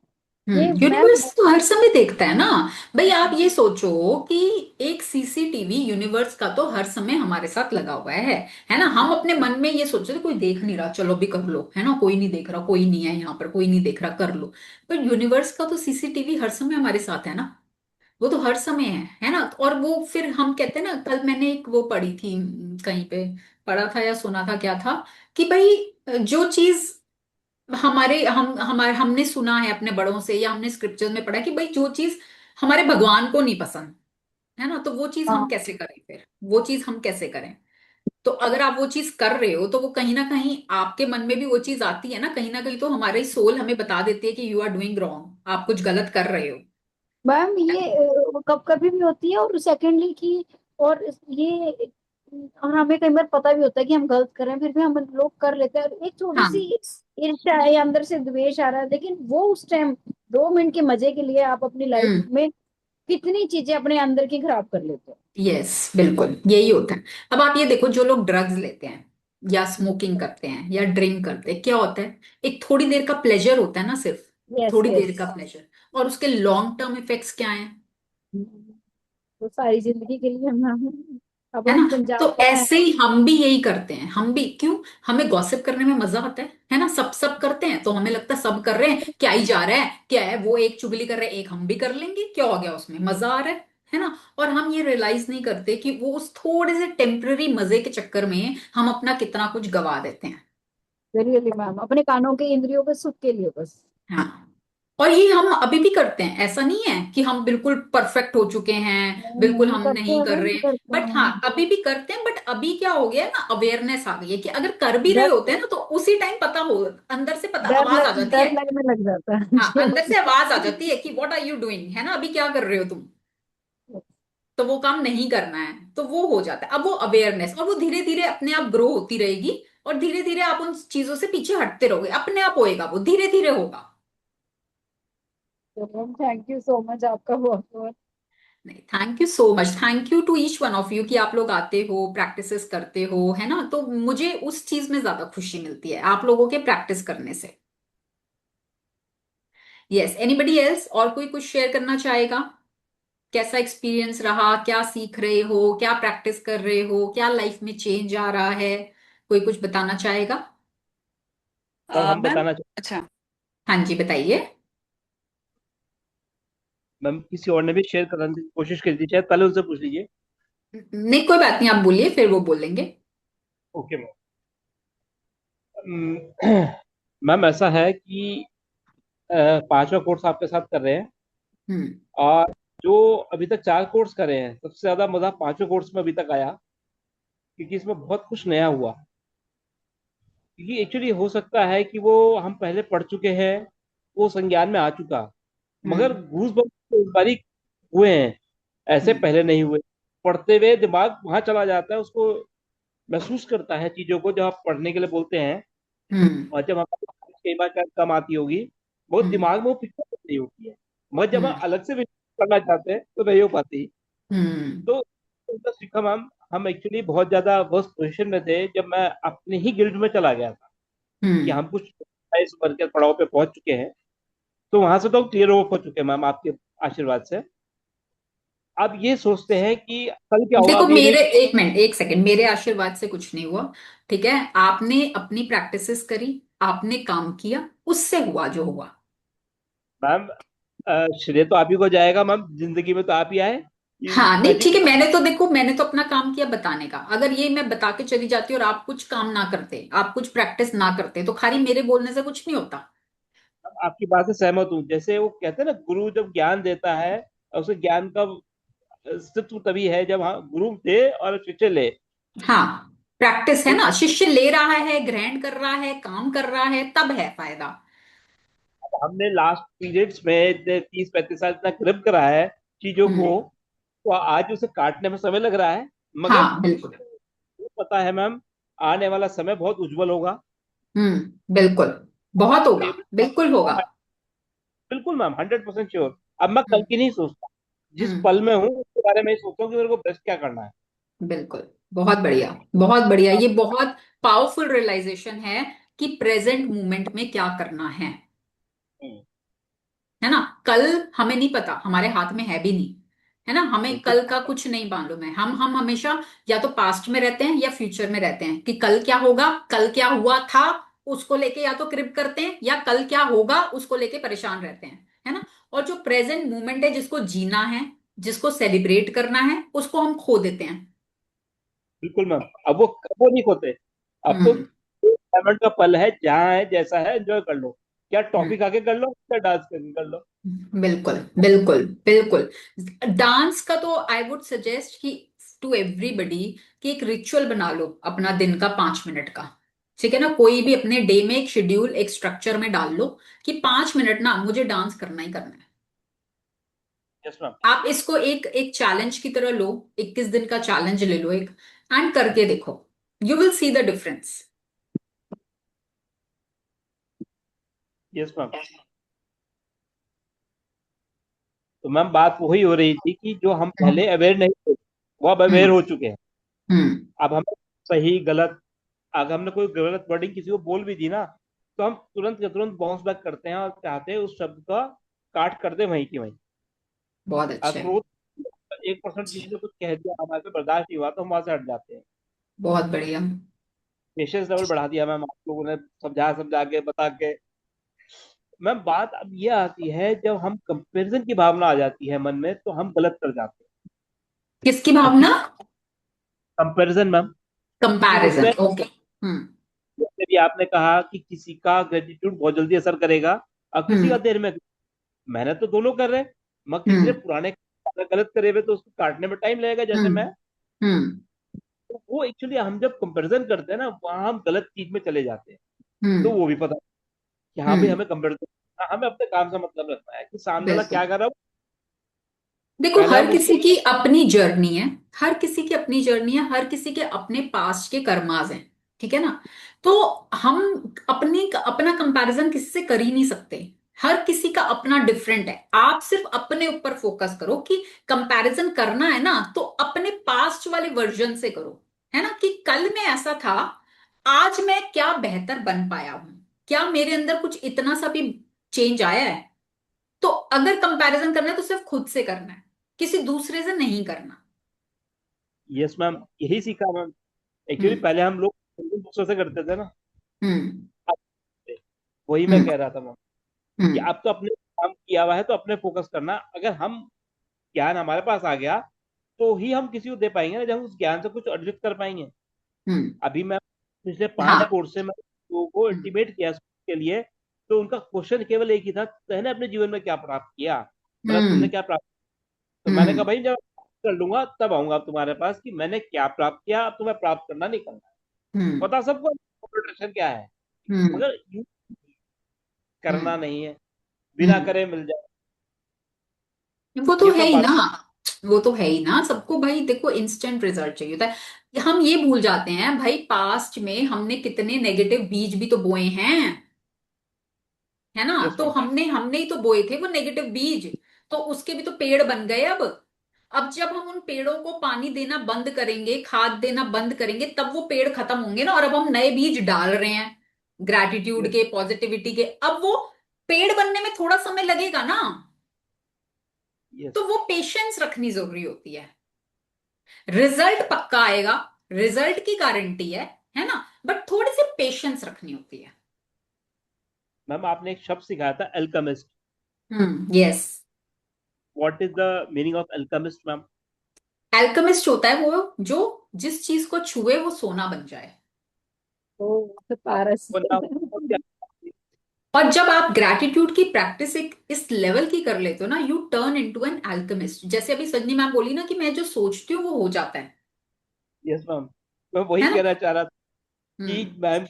कि मैं यूनिवर्स तो हर समय देखता है ना। भाई आप ये सोचो कि एक सीसीटीवी यूनिवर्स का तो हर समय हमारे साथ लगा हुआ है ना। हम अपने मन में ये सोचते थे कोई देख नहीं रहा, चलो भी कर लो, है ना, कोई नहीं देख रहा, कोई नहीं है यहाँ पर, कोई नहीं देख रहा, कर लो। पर यूनिवर्स का तो सीसीटीवी हर समय हमारे साथ है ना। वो तो हर समय है ना। और वो फिर हम कहते हैं ना, कल मैंने एक वो पढ़ी थी, कहीं पे पढ़ा था या सुना था, क्या था कि भाई जो चीज हमारे हमने सुना है अपने बड़ों से, या हमने स्क्रिप्चर में पढ़ा कि भाई जो चीज हमारे भगवान को नहीं पसंद है ना, तो वो चीज हम हाँ कैसे करें, फिर वो चीज हम कैसे करें। तो अगर आप वो चीज कर रहे हो, तो वो कहीं ना कहीं आपके मन में भी वो चीज आती है ना कहीं तो हमारी सोल हमें बता देती है कि यू आर डूइंग रॉन्ग, आप कुछ गलत कर रहे हो। मैम, ये कब कभी भी होती है, और सेकेंडली की, और ये, और हमें कई बार पता भी होता है कि हम गलत कर रहे हैं, फिर भी हम लोग कर लेते हैं, और एक छोटी सी हाँ। ईर्ष्या है या अंदर से द्वेष आ रहा है, लेकिन वो उस टाइम 2 मिनट के मजे के लिए आप अपनी लाइफ हम्म। में कितनी चीजें अपने अंदर की खराब कर लेते हो। यस, बिल्कुल यही होता है। अब आप ये देखो, जो लोग ड्रग्स लेते हैं या स्मोकिंग करते हैं या ड्रिंक करते हैं, क्या होता है, एक थोड़ी देर का प्लेजर होता है ना, सिर्फ यस, थोड़ी यस। देर का प्लेजर, और उसके लॉन्ग टर्म इफेक्ट्स क्या हैं, तो सारी जिंदगी के लिए हम, अब है हम ना। तो पंजाब में हैं। ऐसे ही हम भी यही करते हैं, हम भी क्यों, हमें गॉसिप करने में मजा आता है ना, सब सब करते हैं तो हमें लगता है सब कर रहे हैं, क्या ही जा रहा है, क्या है, वो एक चुगली कर रहे हैं, एक हम भी कर लेंगे, क्या हो गया उसमें, मजा आ रहा है ना। और हम ये रियलाइज नहीं करते कि वो उस थोड़े से टेम्पररी मजे के चक्कर में हम अपना कितना कुछ गवा देते हैं। रियली मैम, अपने कानों के इंद्रियों के सुख के लिए बस। हाँ। और ये हम अभी भी करते हैं, ऐसा नहीं है कि हम बिल्कुल परफेक्ट हो चुके हैं, नहीं बिल्कुल नहीं, हम करते नहीं हैं कर मैम, रहे हैं, करते बट हाँ हैं। अभी भी करते हैं। बट अभी क्या हो गया है ना, अवेयरनेस आ गई है कि अगर कर भी रहे डर होते हैं ना, तो उसी टाइम पता हो, अंदर से पता, आवाज आ जाती डर है। लगने लग जाता है हाँ, अंदर जी। से आवाज आ जाती है कि व्हाट आर यू डूइंग, है ना, अभी क्या कर रहे हो तुम, तो वो काम नहीं करना है, तो वो हो जाता है। अब वो अवेयरनेस, और वो धीरे धीरे अपने आप ग्रो होती रहेगी, और धीरे धीरे आप उन चीजों से पीछे हटते रहोगे, अपने आप होएगा, वो धीरे धीरे होगा। तो ma'am, thank you so much आपका बहुत बहुत। नहीं, thank you so much, thank you to each one of you कि आप लोग आते हो, प्रैक्टिसेस करते हो, है ना, तो मुझे उस चीज में ज्यादा खुशी मिलती है आप लोगों के प्रैक्टिस करने से। यस, एनीबडी एल्स, और कोई कुछ शेयर करना चाहेगा, कैसा एक्सपीरियंस रहा, क्या सीख रहे हो, क्या प्रैक्टिस कर रहे हो, क्या लाइफ में चेंज आ रहा है, कोई कुछ बताना चाहेगा। मैम हम मैम। बताना अच्छा। हाँ जी, बताइए। मैम किसी और ने भी शेयर करने की कोशिश की थी, शायद पहले उनसे पूछ लीजिए। नहीं, कोई बात नहीं, आप बोलिए, फिर वो बोलेंगे। Okay ma'am. मैम ऐसा है कि पांचवा कोर्स आपके साथ कर रहे हैं, हम्म। और जो अभी तक 4 कोर्स करे हैं, सबसे ज्यादा मजा पांचवें कोर्स में अभी तक आया, क्योंकि इसमें बहुत कुछ नया हुआ। क्योंकि एक्चुअली हो सकता है कि वो हम पहले पढ़ चुके हैं, वो संज्ञान में आ चुका, मगर हम्म। गूज बम्प इस बारी हुए हैं, ऐसे हम्म। पहले नहीं हुए। पढ़ते हुए दिमाग वहां चला जाता है, उसको महसूस करता है चीजों को, जब आप पढ़ने के लिए बोलते हैं, हम्म। और जब हमारे पास कई बार शायद कम आती होगी, बहुत हम्म। दिमाग में वो पिक्चर नहीं होती है, मगर जब हम हम्म। अलग से भी करना चाहते हैं तो नहीं हो पाती। हम्म। तो उनका सीखा मैम, हम एक्चुअली बहुत ज्यादा वर्स्ट पोजीशन में थे जब मैं अपने ही गिल्ड में चला गया था, कि हम्म। हम कुछ इस वर्ग के पड़ाव पे पहुंच चुके हैं, तो वहां से तो क्लियर ऑफ हो चुके हैं मैम आपके आशीर्वाद से। अब ये सोचते हैं कि कल क्या होगा, देखो, अब ये नहीं। मेरे एक मिनट, एक सेकंड, मेरे आशीर्वाद से कुछ नहीं हुआ, ठीक है, आपने अपनी प्रैक्टिसेस करी, आपने काम किया, उससे हुआ जो हुआ। मैम श्रेय तो आप ही को जाएगा मैम, जिंदगी में तो आप ही आए, कि हाँ, मैं नहीं, ठीक जिस है, मैंने तो देखो, मैंने तो अपना काम किया बताने का, अगर ये मैं बता के चली जाती और आप कुछ काम ना करते, आप कुछ प्रैक्टिस ना करते, तो खाली मेरे बोलने से कुछ नहीं होता। आपकी बात से सहमत हूँ। जैसे वो कहते हैं ना, गुरु जब ज्ञान देता है, और उसे ज्ञान का अस्तित्व तभी है जब, हाँ, गुरु दे और शिष्य ले। हाँ, प्रैक्टिस है तो ना, शिष्य ले रहा है, ग्रहण कर रहा है, काम कर रहा है, तब है फायदा। हमने लास्ट पीरियड्स में 30-35 साल इतना ग्रिप करा है चीजों को, हम्म। तो आज उसे काटने में समय लग रहा है, मगर हाँ, बिल्कुल। वो पता है मैम, आने वाला समय बहुत उज्जवल होगा। बिल्कुल, बहुत होगा, It- बिल्कुल होगा। बिल्कुल मैम, 100% श्योर। अब मैं कल हम्म। की नहीं सोचता, जिस हम्म। पल में हूँ उसके बारे में ही सोचता हूँ कि मेरे को बेस्ट क्या करना है। बिल्कुल, बहुत बढ़िया, बहुत बढ़िया, ये बहुत पावरफुल रियलाइजेशन है कि प्रेजेंट मोमेंट में क्या करना हम्म, है ना। कल हमें नहीं पता, हमारे हाथ में है भी नहीं, है ना, हमें बिल्कुल। कल का कुछ नहीं मालूम है, हम हमेशा या तो पास्ट में रहते हैं या फ्यूचर में रहते हैं, कि कल क्या होगा, कल क्या हुआ था, उसको लेके या तो क्रिप करते हैं, या कल क्या होगा उसको लेके परेशान रहते हैं, है ना। और जो प्रेजेंट मोमेंट है, जिसको जीना है, जिसको सेलिब्रेट करना है उसको हम खो देते हैं। बिल्कुल मैम। अब वो नहीं खोते। अब तो हम्म। एंजॉयमेंट का पल है, जहाँ है जैसा है एंजॉय कर लो। क्या हम्म। टॉफी खा के कर लो, क्या डांस करके कर लो। बिल्कुल बिल्कुल बिल्कुल। डांस का तो आई वुड सजेस्ट कि टू एवरीबडी कि एक रिचुअल बना लो अपना दिन का 5 मिनट का। ठीक है ना, कोई भी अपने डे में एक शेड्यूल एक स्ट्रक्चर में डाल लो कि 5 मिनट ना मुझे डांस करना ही करना है। Yes ma'am. आप इसको एक एक चैलेंज की तरह लो, 21 दिन का चैलेंज ले लो एक, एंड करके देखो, you will see the difference. Yes ma'am. तो मैम बात वही हो रही थी कि जो हम पहले अवेयर नहीं थे, वो अब अवेयर हम्म। हो चुके हैं। हम्म। अब हमें सही गलत, अगर हमने कोई गलत वर्डिंग किसी को बोल भी दी ना, तो हम तुरंत के तुरंत बाउंस बैक करते हैं और चाहते हैं उस शब्द का काट कर दे वहीं की वहीं। बहुत अच्छे। क्रोध, 1% किसी ने कुछ कह दिया, हमारे से बर्दाश्त नहीं हुआ, तो हम वहां से हट जाते हैं। बहुत बढ़िया। पेशेंस लेवल बढ़ा दिया मैम आप लोगों ने, समझा समझा के बता के। मैम बात अब ये आती है, जब हम कंपैरिजन की भावना आ जाती है मन में, तो हम गलत कर जाते हैं। किसकी हम भावना? किसी कंपैरिजन मैम, कि कंपैरिजन, उसमें ओके। हम्म। जैसे भी आपने कहा कि किसी का ग्रेटिट्यूड बहुत जल्दी असर करेगा और किसी का हम्म। देर में। मेहनत तो दोनों कर रहे हैं, मगर किसी ने हम्म। पुराने गलत करे हुए तो उसको काटने में टाइम लगेगा, जैसे हम्म। मैं। हम्म। तो वो एक्चुअली हम जब कंपैरिजन करते हैं ना, वहाँ हम गलत चीज में चले जाते हैं। तो हम्म। वो भी पता है कि हाँ भाई, हम्म। हमें कंपैरिजन, हमें अपने काम से मतलब रखना है कि सामने वाला बिल्कुल। क्या कर रहा है। देखो, पहले हर हम किसी उसको। की अपनी जर्नी है। हर किसी की अपनी जर्नी है, हर किसी के अपने पास्ट के कर्माज हैं। ठीक है ना? तो हम अपनी अपना कंपैरिजन किसी से कर ही नहीं सकते। हर किसी का अपना डिफरेंट है। आप सिर्फ अपने ऊपर फोकस करो कि कंपैरिजन करना है ना तो अपने पास्ट वाले वर्जन से करो। है ना, कि कल में ऐसा था, आज मैं क्या बेहतर बन पाया हूं, क्या मेरे अंदर कुछ इतना सा भी चेंज आया है। तो अगर कंपैरिजन करना है तो सिर्फ खुद से करना है, किसी दूसरे से नहीं करना। यस मैम, यही सीखा मैम। एक्चुअली हम्म। पहले हम लोग दूसरों से करते थे ना। हम्म। अब वही मैं हम्म। कह रहा था मैम, कि हम्म। अब तो अपने काम किया हुआ है तो अपने फोकस करना। अगर हम ज्ञान हमारे पास आ गया, तो ही हम किसी को दे पाएंगे ना, जब हम उस ज्ञान से कुछ अर्जित कर पाएंगे। हम्म। अभी मैं पिछले 5 हाँ। कोर्स से मैं लोगों को हम्म। इंटीमेट किया के लिए, तो उनका क्वेश्चन केवल एक ही था, तूने अपने जीवन में क्या प्राप्त किया, मतलब तुमने हम्म। क्या प्राप्त। तो मैंने कहा हम्म। भाई, जब कर लूंगा तब आऊंगा अब तुम्हारे पास कि मैंने क्या प्राप्त किया, अब तुम्हें प्राप्त करना नहीं करना है। हम्म। पता सबको प्रोटेक्शन क्या है, हम्म। मगर यूं करना हम्म। नहीं है, बिना हम्म। करे मिल जाए। वो तो ये है सब ही बात। ना। वो तो है ही ना, सबको भाई देखो इंस्टेंट रिजल्ट चाहिए होता है। हम ये भूल जाते हैं भाई, पास्ट में हमने कितने नेगेटिव बीज भी तो बोए हैं। है ना? यस तो मैम। हमने हमने ही तो बोए थे वो नेगेटिव बीज। तो उसके भी तो पेड़ बन गए अब जब हम उन पेड़ों को पानी देना बंद करेंगे, खाद देना बंद करेंगे, तब वो पेड़ खत्म होंगे ना, और अब हम नए बीज डाल रहे हैं ग्रैटिट्यूड यस। के, पॉजिटिविटी के। अब वो पेड़ बनने में थोड़ा समय लगेगा ना। यस तो वो पेशेंस रखनी जरूरी होती है। रिजल्ट पक्का आएगा, रिजल्ट की गारंटी है ना, बट थोड़ी सी पेशेंस रखनी होती है। मैम, आपने एक शब्द सिखाया था, alchemist. Yes. What is the meaning of alchemist ma'am? Alchemist होता है वो जो जिस चीज को छुए वो सोना बन जाए। ओ, तो पारस। वो ना क्या? और जब आप ग्रैटिट्यूड की प्रैक्टिस एक इस लेवल की कर लेते हो ना, you turn into an alchemist. जैसे अभी सजनी मैम बोली ना कि मैं जो सोचती हूँ वो हो जाता यस मैम, मैं वही है ना? कहना चाह रहा था कि हम्म। मैम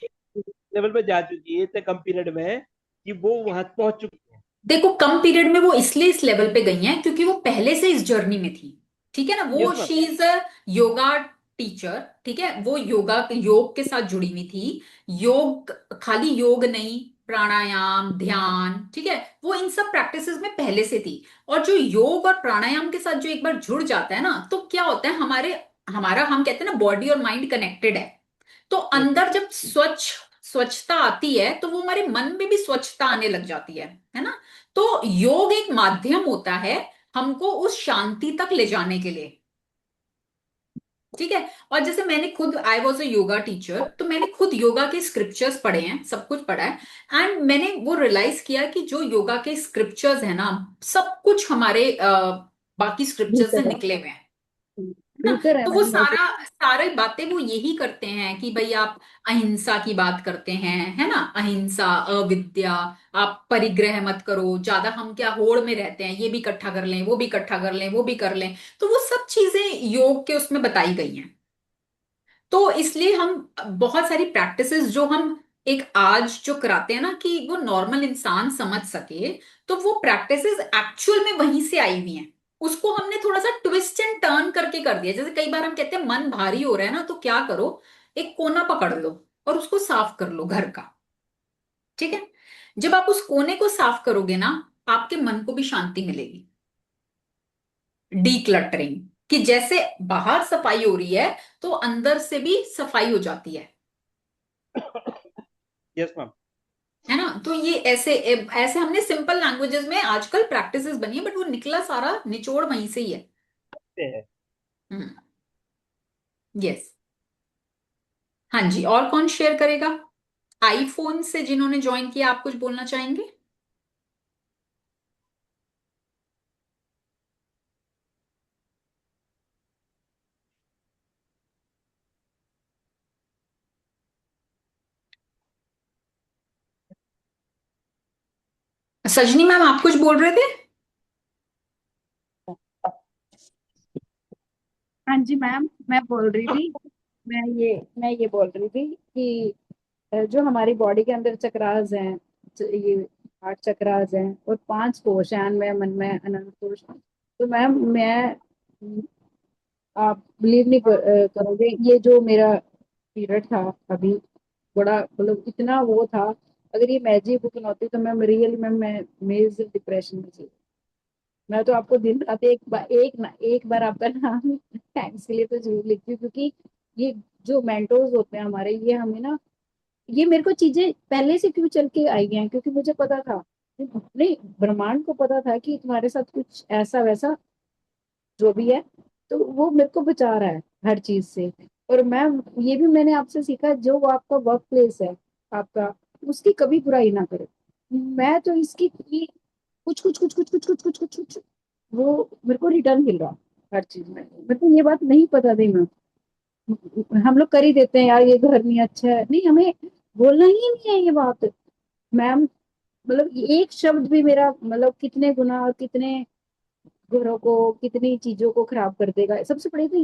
लेवल पे जा चुकी है इतने कम पीरियड में, कि वो वहां पहुंच चुकी है। देखो, कम पीरियड में वो इसलिए इस लेवल पे गई हैं क्योंकि वो पहले से इस जर्नी में थी। ठीक है ना, वो yes ma'am. She is a yoga teacher. ठीक है, वो योग के साथ जुड़ी हुई थी। योग, खाली योग नहीं, प्राणायाम, ध्यान, ठीक है, वो इन सब प्रैक्टिसेस में पहले से थी। और जो योग और प्राणायाम के साथ जो एक बार जुड़ जाता है ना, तो क्या होता है, हमारा हम कहते हैं ना बॉडी और माइंड कनेक्टेड है। तो यस मैम। अंदर जब स्वच्छता आती है तो वो हमारे मन में भी स्वच्छता आने लग जाती है ना? तो योग एक माध्यम होता है हमको उस शांति तक ले जाने के लिए। ठीक है। और जैसे मैंने खुद, I was a yoga teacher, तो मैंने खुद योगा के स्क्रिप्चर्स पढ़े हैं, सब कुछ पढ़ा है। एंड मैंने वो रियलाइज किया कि जो योगा के स्क्रिप्चर्स है ना, सब कुछ हमारे बाकी स्क्रिप्चर से भीतर है, निकले हुए हैं, है ना। भीतर है तो वो मैम वैसे। सारी बातें वो यही करते हैं कि भाई आप अहिंसा की बात करते हैं, है ना, अहिंसा, अविद्या, आप परिग्रह मत करो ज्यादा, हम क्या होड़ में रहते हैं, ये भी इकट्ठा कर लें, वो भी इकट्ठा कर लें, वो भी कर लें। तो वो सब चीजें योग के उसमें बताई गई हैं। तो इसलिए हम बहुत सारी प्रैक्टिसेस जो हम एक आज जो कराते हैं ना, कि वो नॉर्मल इंसान समझ सके, तो वो प्रैक्टिसेस एक्चुअल में वहीं से आई हुई हैं। उसको हमने थोड़ा सा ट्विस्ट एंड टर्न करके कर दिया। जैसे कई बार हम कहते हैं मन भारी हो रहा है ना, तो क्या करो, एक कोना पकड़ लो और उसको साफ कर लो घर का। ठीक है। जब आप उस कोने को साफ करोगे ना, आपके मन को भी शांति मिलेगी। डीक्लटरिंग, कि जैसे बाहर सफाई हो रही है तो अंदर से भी सफाई हो जाती यस मैम। है ना। तो ये ऐसे ऐसे हमने सिंपल लैंग्वेजेस में आजकल प्रैक्टिसेस बनी है, बट वो निकला सारा निचोड़ वहीं से ही है। है। हम्म। यस। हाँ जी, और कौन शेयर करेगा? आईफोन से जिन्होंने ज्वाइन किया, आप कुछ बोलना चाहेंगे? सजनी मैम, आप कुछ बोल रहे थे? हाँ जी मैम, मैं बोल रही थी, मैं ये बोल रही थी कि जो हमारी बॉडी के अंदर चक्रास हैं, ये 8 चक्रास हैं और 5 कोश हैं, अन्वय मनमय अनंत कोश। तो मैम मैं, आप बिलीव नहीं करोगे, ये जो मेरा पीरियड था अभी, बड़ा मतलब इतना वो था। अगर ये मैजिक बुक न होती तो मैं रियली मैम मैं मेजर डिप्रेशन में थी। मैं तो आपको दिन रात एक बार आपका नाम थैंक्स के लिए तो जरूर लिखती हूँ, क्योंकि ये जो मेंटोर्स होते हैं हमारे, ये हमें ना, ये मेरे को चीजें पहले से क्यों चल के आई हैं, क्योंकि मुझे पता था, नहीं, ब्रह्मांड को पता था कि तुम्हारे साथ कुछ ऐसा वैसा जो भी है, तो वो मेरे को बचा रहा है हर चीज से। और मैं, ये भी मैंने आपसे सीखा, जो आपका वर्क प्लेस है आपका, उसकी कभी बुराई ना करो। मैं तो इसकी कुछ कुछ कुछ कुछ कुछ कुछ कुछ कुछ कुछ वो मेरे को रिटर्न मिल रहा हर चीज में। मेरे को ये बात नहीं पता थी मैं, हम लोग कर ही देते हैं यार, ये घर नहीं अच्छा है, नहीं, हमें बोलना ही नहीं है ये बात। मैम मतलब एक शब्द भी मेरा मतलब कितने गुना और कितने घरों को, कितनी चीजों को खराब कर देगा। सबसे पहले तो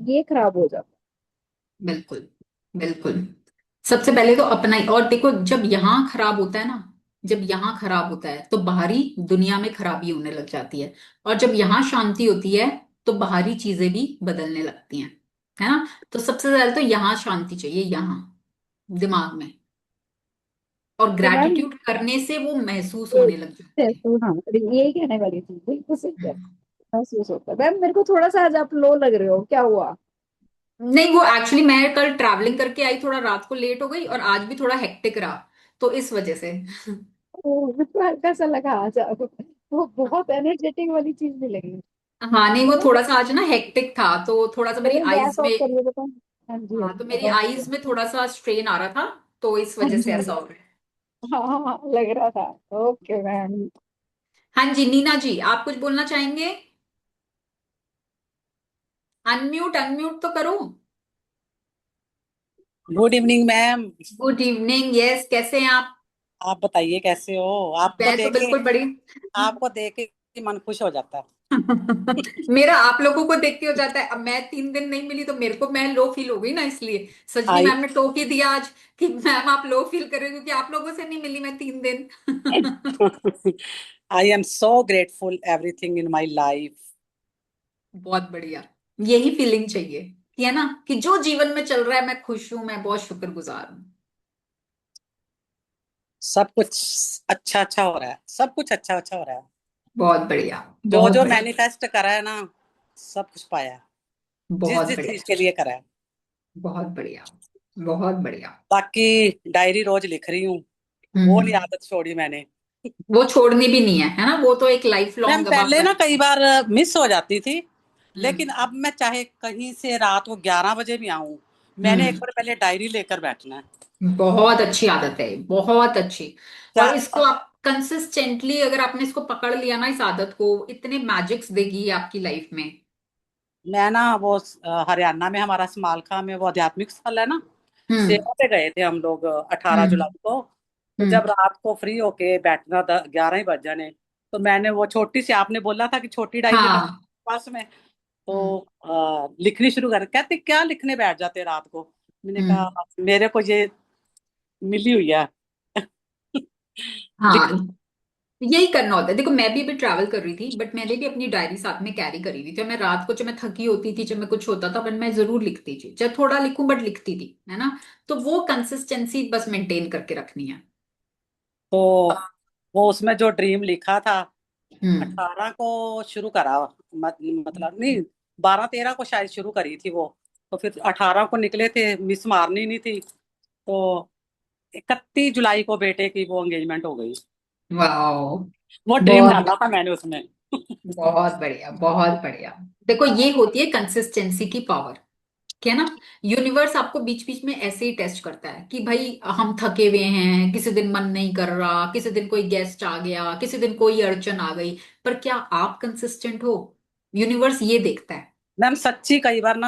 ये खराब हो जाता बिल्कुल, बिल्कुल। सबसे पहले तो अपना ही, और देखो जब यहाँ खराब होता है ना, जब यहाँ खराब होता है तो बाहरी दुनिया में खराबी होने लग जाती है। और जब यहाँ शांति होती है तो बाहरी चीजें भी बदलने लगती हैं, है ना। तो सबसे पहले तो यहाँ शांति चाहिए, यहाँ दिमाग में। और तो मैम ग्रैटिट्यूड करने से वो महसूस ये होने लग जाती है। तो हाँ, यही कहने वाली थी, बिल्कुल सही कह रहे हम्म। हैं। महसूस होता है मैम, मेरे को थोड़ा सा आज आप लो लग रहे हो, क्या हुआ? नहीं, वो एक्चुअली मैं कल ट्रैवलिंग करके आई, थोड़ा रात को लेट हो गई, और आज भी थोड़ा हेक्टिक रहा, तो इस वजह से। मेरे को हल्का सा लगा आज वो बहुत एनर्जेटिक वाली चीज भी लगी। हाँ नहीं, वो चलो, थोड़ा सा आज ना हेक्टिक था, तो थोड़ा सा मेरी चलो आईज गैस में, ऑफ करिए बेटा। हाँ जी, हाँ हाँ तो जी, मेरी अब ऑफ आईज करिए। में थोड़ा सा स्ट्रेन आ रहा था, तो इस हाँ वजह से जी, हाँ ऐसा जी, हो रहा है। हाँ हाँ हाँ, लग रहा था। Okay ma'am. हाँ जी, नीना जी, आप कुछ बोलना चाहेंगे? अनम्यूट, अनम्यूट तो करो। Good evening ma'am. Good evening, yes, कैसे हैं आप? आप बताइए कैसे हो? आपको मैं तो देख के, बिल्कुल बड़ी। आपको देख के मन खुश हो जाता है। मेरा आप लोगों को देख के हो जाता है। अब मैं 3 दिन नहीं मिली तो मेरे को, मैं लो फील हो गई ना, इसलिए सजनी आई मैम ने टोक ही दिया आज कि मैम आप लो फील कर रहे हो क्योंकि आप लोगों से नहीं मिली मैं 3 दिन। आई am so grateful everything in my life. बहुत बढ़िया। यही फीलिंग चाहिए, कि है ना, कि जो जीवन में चल रहा है मैं खुश हूं, मैं बहुत शुक्रगुजार हूँ। सब कुछ अच्छा अच्छा हो रहा है, सब कुछ अच्छा अच्छा हो रहा है। बहुत बढ़िया, जो बहुत जो बढ़िया। मैनिफेस्ट करा है ना, सब कुछ पाया है। जिस बहुत जिस बढ़िया। चीज के लिए करा है। बहुत बढ़िया। बहुत बढ़िया। बाकी डायरी रोज लिख रही हूँ, वो नहीं हम्म। आदत छोड़ी मैंने। वो छोड़नी भी नहीं है ना, वो तो एक लाइफ मैम लॉन्ग अब आप पहले ना करते कई हैं। बार मिस हो जाती थी, लेकिन हम्म। अब मैं चाहे कहीं से रात को 11 बजे भी आऊं, मैंने एक हम्म। बार पहले डायरी लेकर बैठना है। बहुत अच्छी आदत है, बहुत अच्छी। और चा, इसको आप कंसिस्टेंटली अगर आपने इसको पकड़ लिया ना, इस आदत को, इतने मैजिक्स देगी ये आपकी लाइफ में। मैं ना वो हरियाणा में हमारा समालखा में वो आध्यात्मिक स्थल है ना, हम्म। सेवा पे गए थे हम लोग 18 जुलाई हम्म। को। तो जब हम्म। रात को फ्री होके बैठना 11 ही बज जाने, तो मैंने वो छोटी सी, आपने बोला था कि छोटी डायरी रख हाँ। पास में, हम्म। तो लिखनी शुरू कर, कहते क्या लिखने बैठ जाते रात को। मैंने हम्म। कहा मेरे को ये मिली हुई है। लिख। हाँ, यही करना होता है। देखो मैं भी अभी ट्रैवल कर रही थी, बट मैंने भी अपनी डायरी साथ में कैरी करी हुई थी। और मैं रात को जब मैं थकी होती थी, जब मैं कुछ होता था, बट मैं जरूर लिखती थी, चाहे थोड़ा लिखूं बट लिखती थी, है ना। तो वो कंसिस्टेंसी बस मेंटेन करके रखनी है। तो वो उसमें जो ड्रीम लिखा था, हम्म। 18 को शुरू करा, मतलब नहीं, 12-13 को शायद शुरू करी थी वो। तो फिर 18 को निकले थे, मिस मारनी नहीं थी। तो 31 जुलाई को बेटे की वो एंगेजमेंट हो गई। वाह। वो ड्रीम बहुत डाला था मैंने उसमें। बहुत बढ़िया, बहुत बढ़िया। देखो ये होती है कंसिस्टेंसी की पावर, क्या है ना। यूनिवर्स आपको बीच बीच में ऐसे ही टेस्ट करता है कि भाई हम थके हुए हैं, किसी दिन मन नहीं कर रहा, किसी दिन कोई गेस्ट आ गया, किसी दिन कोई अड़चन आ गई, पर क्या आप कंसिस्टेंट हो। यूनिवर्स ये देखता है। मैम सच्ची कई बार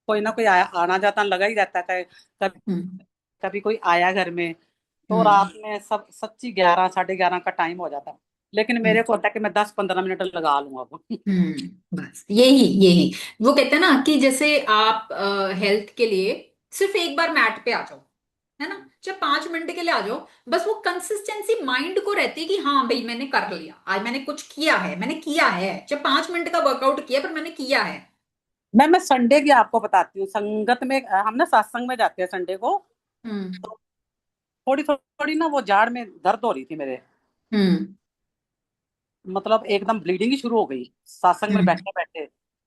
कोई ना कोई आना जाता लगा ही रहता है। कभी हम्म। कभी कोई आया घर में, तो हम्म। रात में सब सच्ची 11-11:30 का टाइम हो जाता है। लेकिन मेरे को होता है कि मैं 10-15 मिनट लगा लूँ अब। बस यही यही, वो कहते हैं ना कि जैसे आप हेल्थ के लिए सिर्फ एक बार मैट पे आ जाओ, है ना, चाहे 5 मिनट के लिए आ जाओ, बस वो कंसिस्टेंसी माइंड को रहती है कि हाँ भाई मैंने कर लिया, आज मैंने कुछ किया है, मैंने किया है, चाहे 5 मिनट का वर्कआउट किया पर मैंने किया है। मैं संडे की आपको बताती हूँ, संगत में हम ना सत्संग में जाते हैं संडे को। हम्म। तो थोड़ी थोड़ी ना वो जाड़ में दर्द हो रही थी मेरे, हम्म। मतलब एकदम ब्लीडिंग ही शुरू हो गई सत्संग में हम्म। बैठे बैठे।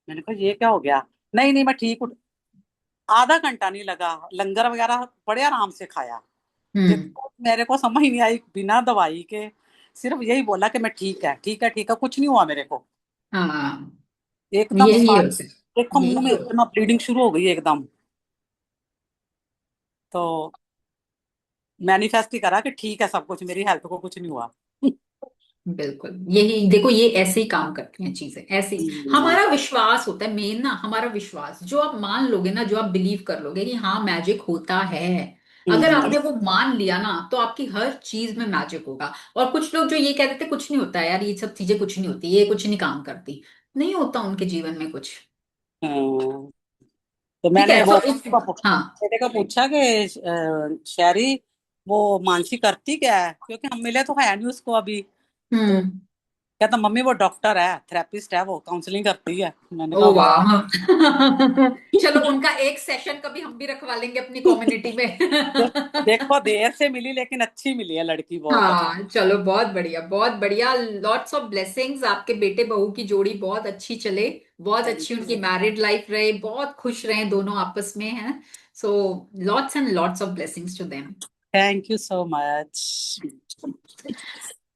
मैंने कहा ये क्या हो गया। नहीं नहीं मैं ठीक हूँ। आधा घंटा नहीं लगा, लंगर वगैरह बड़े आराम से खाया। हम्म। देखो मेरे को समझ ही नहीं आई, बिना दवाई के सिर्फ यही बोला कि मैं ठीक है ठीक है ठीक है, कुछ नहीं हुआ मेरे को। हाँ, एकदम यही सारी, होता है, देखो मुंह यही में होता इतना ब्लीडिंग शुरू हो गई एकदम। तो मैनिफेस्ट ही करा कि ठीक है सब कुछ, मेरी हेल्थ को कुछ नहीं हुआ। है। बिल्कुल यही, देखो ये ऐसे ही काम करती हैं चीजें, ऐसे ही। हम्म, हमारा विश्वास होता है मेन ना, हमारा विश्वास जो आप मान लोगे ना, जो आप बिलीव कर लोगे कि हाँ मैजिक होता है, अगर हम्म, आपने वो मान लिया ना, तो आपकी हर चीज में मैजिक होगा। और कुछ लोग जो ये कह देते कुछ नहीं होता है यार, ये सब चीजें कुछ नहीं होती, ये कुछ नहीं काम करती, नहीं होता उनके जीवन में कुछ। हम्म। तो ठीक मैंने है, वो तो इस, हाँ। बेटे को पूछा कि शहरी वो मानसी करती क्या है, क्योंकि हम मिले तो है नहीं उसको अभी। तो हम्म। कहता मम्मी वो डॉक्टर है, थेरेपिस्ट है, वो काउंसलिंग करती है। मैंने ओ कहा वाह। वाह। चलो उनका एक सेशन कभी हम भी रखवा लेंगे अपनी कम्युनिटी में। देखो देर से मिली लेकिन अच्छी मिली है लड़की बहुत। हाँ चलो, बहुत बढ़िया, बहुत बढ़िया। लॉट्स ऑफ ब्लेसिंग्स, आपके बेटे बहू की जोड़ी बहुत अच्छी चले, बहुत थैंक अच्छी उनकी यू। मैरिड लाइफ रहे, बहुत खुश रहे दोनों आपस में, है। So lots and lots of blessings to them. Thank you so much.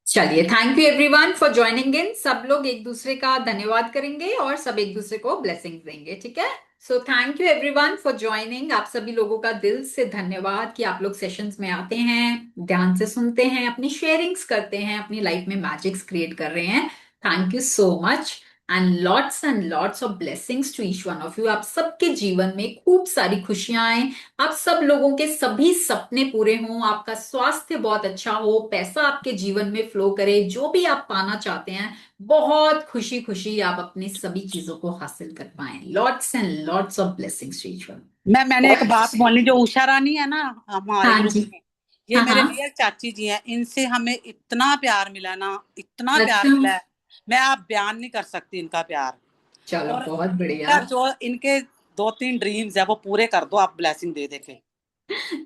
चलिए, thank you everyone for joining in. सब लोग एक दूसरे का धन्यवाद करेंगे और सब एक दूसरे को ब्लेसिंग्स देंगे, ठीक है। So thank you everyone for joining. आप सभी लोगों का दिल से धन्यवाद कि आप लोग सेशंस में आते हैं, ध्यान से सुनते हैं, अपनी शेयरिंग्स करते हैं, अपनी लाइफ में मैजिक्स क्रिएट कर रहे हैं। Thank you so much and lots of blessings to each one of you. आप सबके जीवन में खूब सारी खुशियां आए, आप सब लोगों के सभी सपने पूरे हों, आपका स्वास्थ्य बहुत अच्छा हो, पैसा आपके जीवन में फ्लो करे, जो भी आप पाना चाहते हैं, बहुत खुशी खुशी आप अपनी सभी चीजों को हासिल कर पाए। Lots and lots of blessings to each one. मैंने एक बात बोलनी, जो उषा रानी है ना हमारे हाँ ग्रुप जी। में, ये हाँ मेरे हाँ। रियल चाची जी हैं। इनसे हमें इतना प्यार मिला ना, इतना प्यार अच्छा, मिला है, मैं आप बयान नहीं कर सकती इनका प्यार। चलो और बहुत बढ़िया। यार जो इनके 2-3 ड्रीम्स है वो पूरे कर दो आप, ब्लेसिंग दे दे के।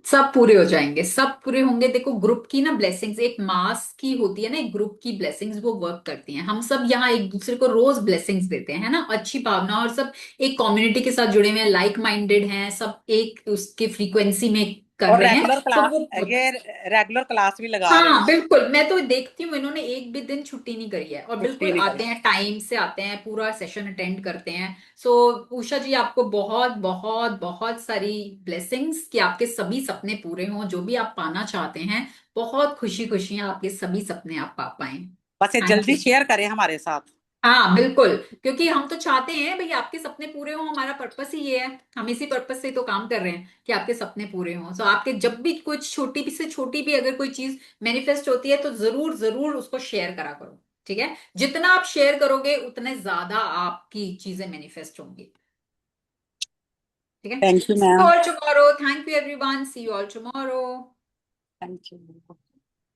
सब पूरे हो जाएंगे, सब पूरे होंगे। देखो ग्रुप की ना ब्लेसिंग्स एक मास की होती है ना, एक ग्रुप की ब्लेसिंग्स वो वर्क करती हैं। हम सब यहाँ एक दूसरे को रोज ब्लेसिंग्स देते हैं, है ना, अच्छी भावना, और सब एक कम्युनिटी के साथ जुड़े हुए हैं, लाइक माइंडेड हैं, सब एक उसके फ्रीक्वेंसी में कर और रहे हैं रेगुलर तो क्लास, वो ये रेगुलर क्लास भी लगा रहे हाँ हैं, बिल्कुल, मैं तो देखती हूँ इन्होंने एक भी दिन छुट्टी नहीं करी है और छुट्टी बिल्कुल नहीं आते करी। हैं, टाइम से आते हैं, पूरा सेशन अटेंड करते हैं। सो उषा जी, आपको बहुत बहुत बहुत सारी ब्लेसिंग्स कि आपके सभी सपने पूरे हों, जो भी आप पाना चाहते हैं। बहुत खुशी खुशी आपके सभी सपने आप पा पाए। बस ये थैंक जल्दी यू। शेयर करें हमारे साथ। हाँ बिल्कुल, क्योंकि हम तो चाहते हैं भाई आपके सपने पूरे हों, हमारा पर्पस ही ये है, हम इसी पर्पस से तो काम कर रहे हैं कि आपके सपने पूरे हों। सो आपके जब भी कुछ छोटी भी से छोटी भी अगर कोई चीज मैनिफेस्ट होती है तो जरूर जरूर उसको शेयर करा करो, ठीक है? जितना आप शेयर करोगे उतने ज्यादा आपकी चीजें मैनिफेस्ट होंगी, ठीक है? Thank you see you ma'am. All tomorrow. Thank you everyone, see you all tomorrow. Thank you.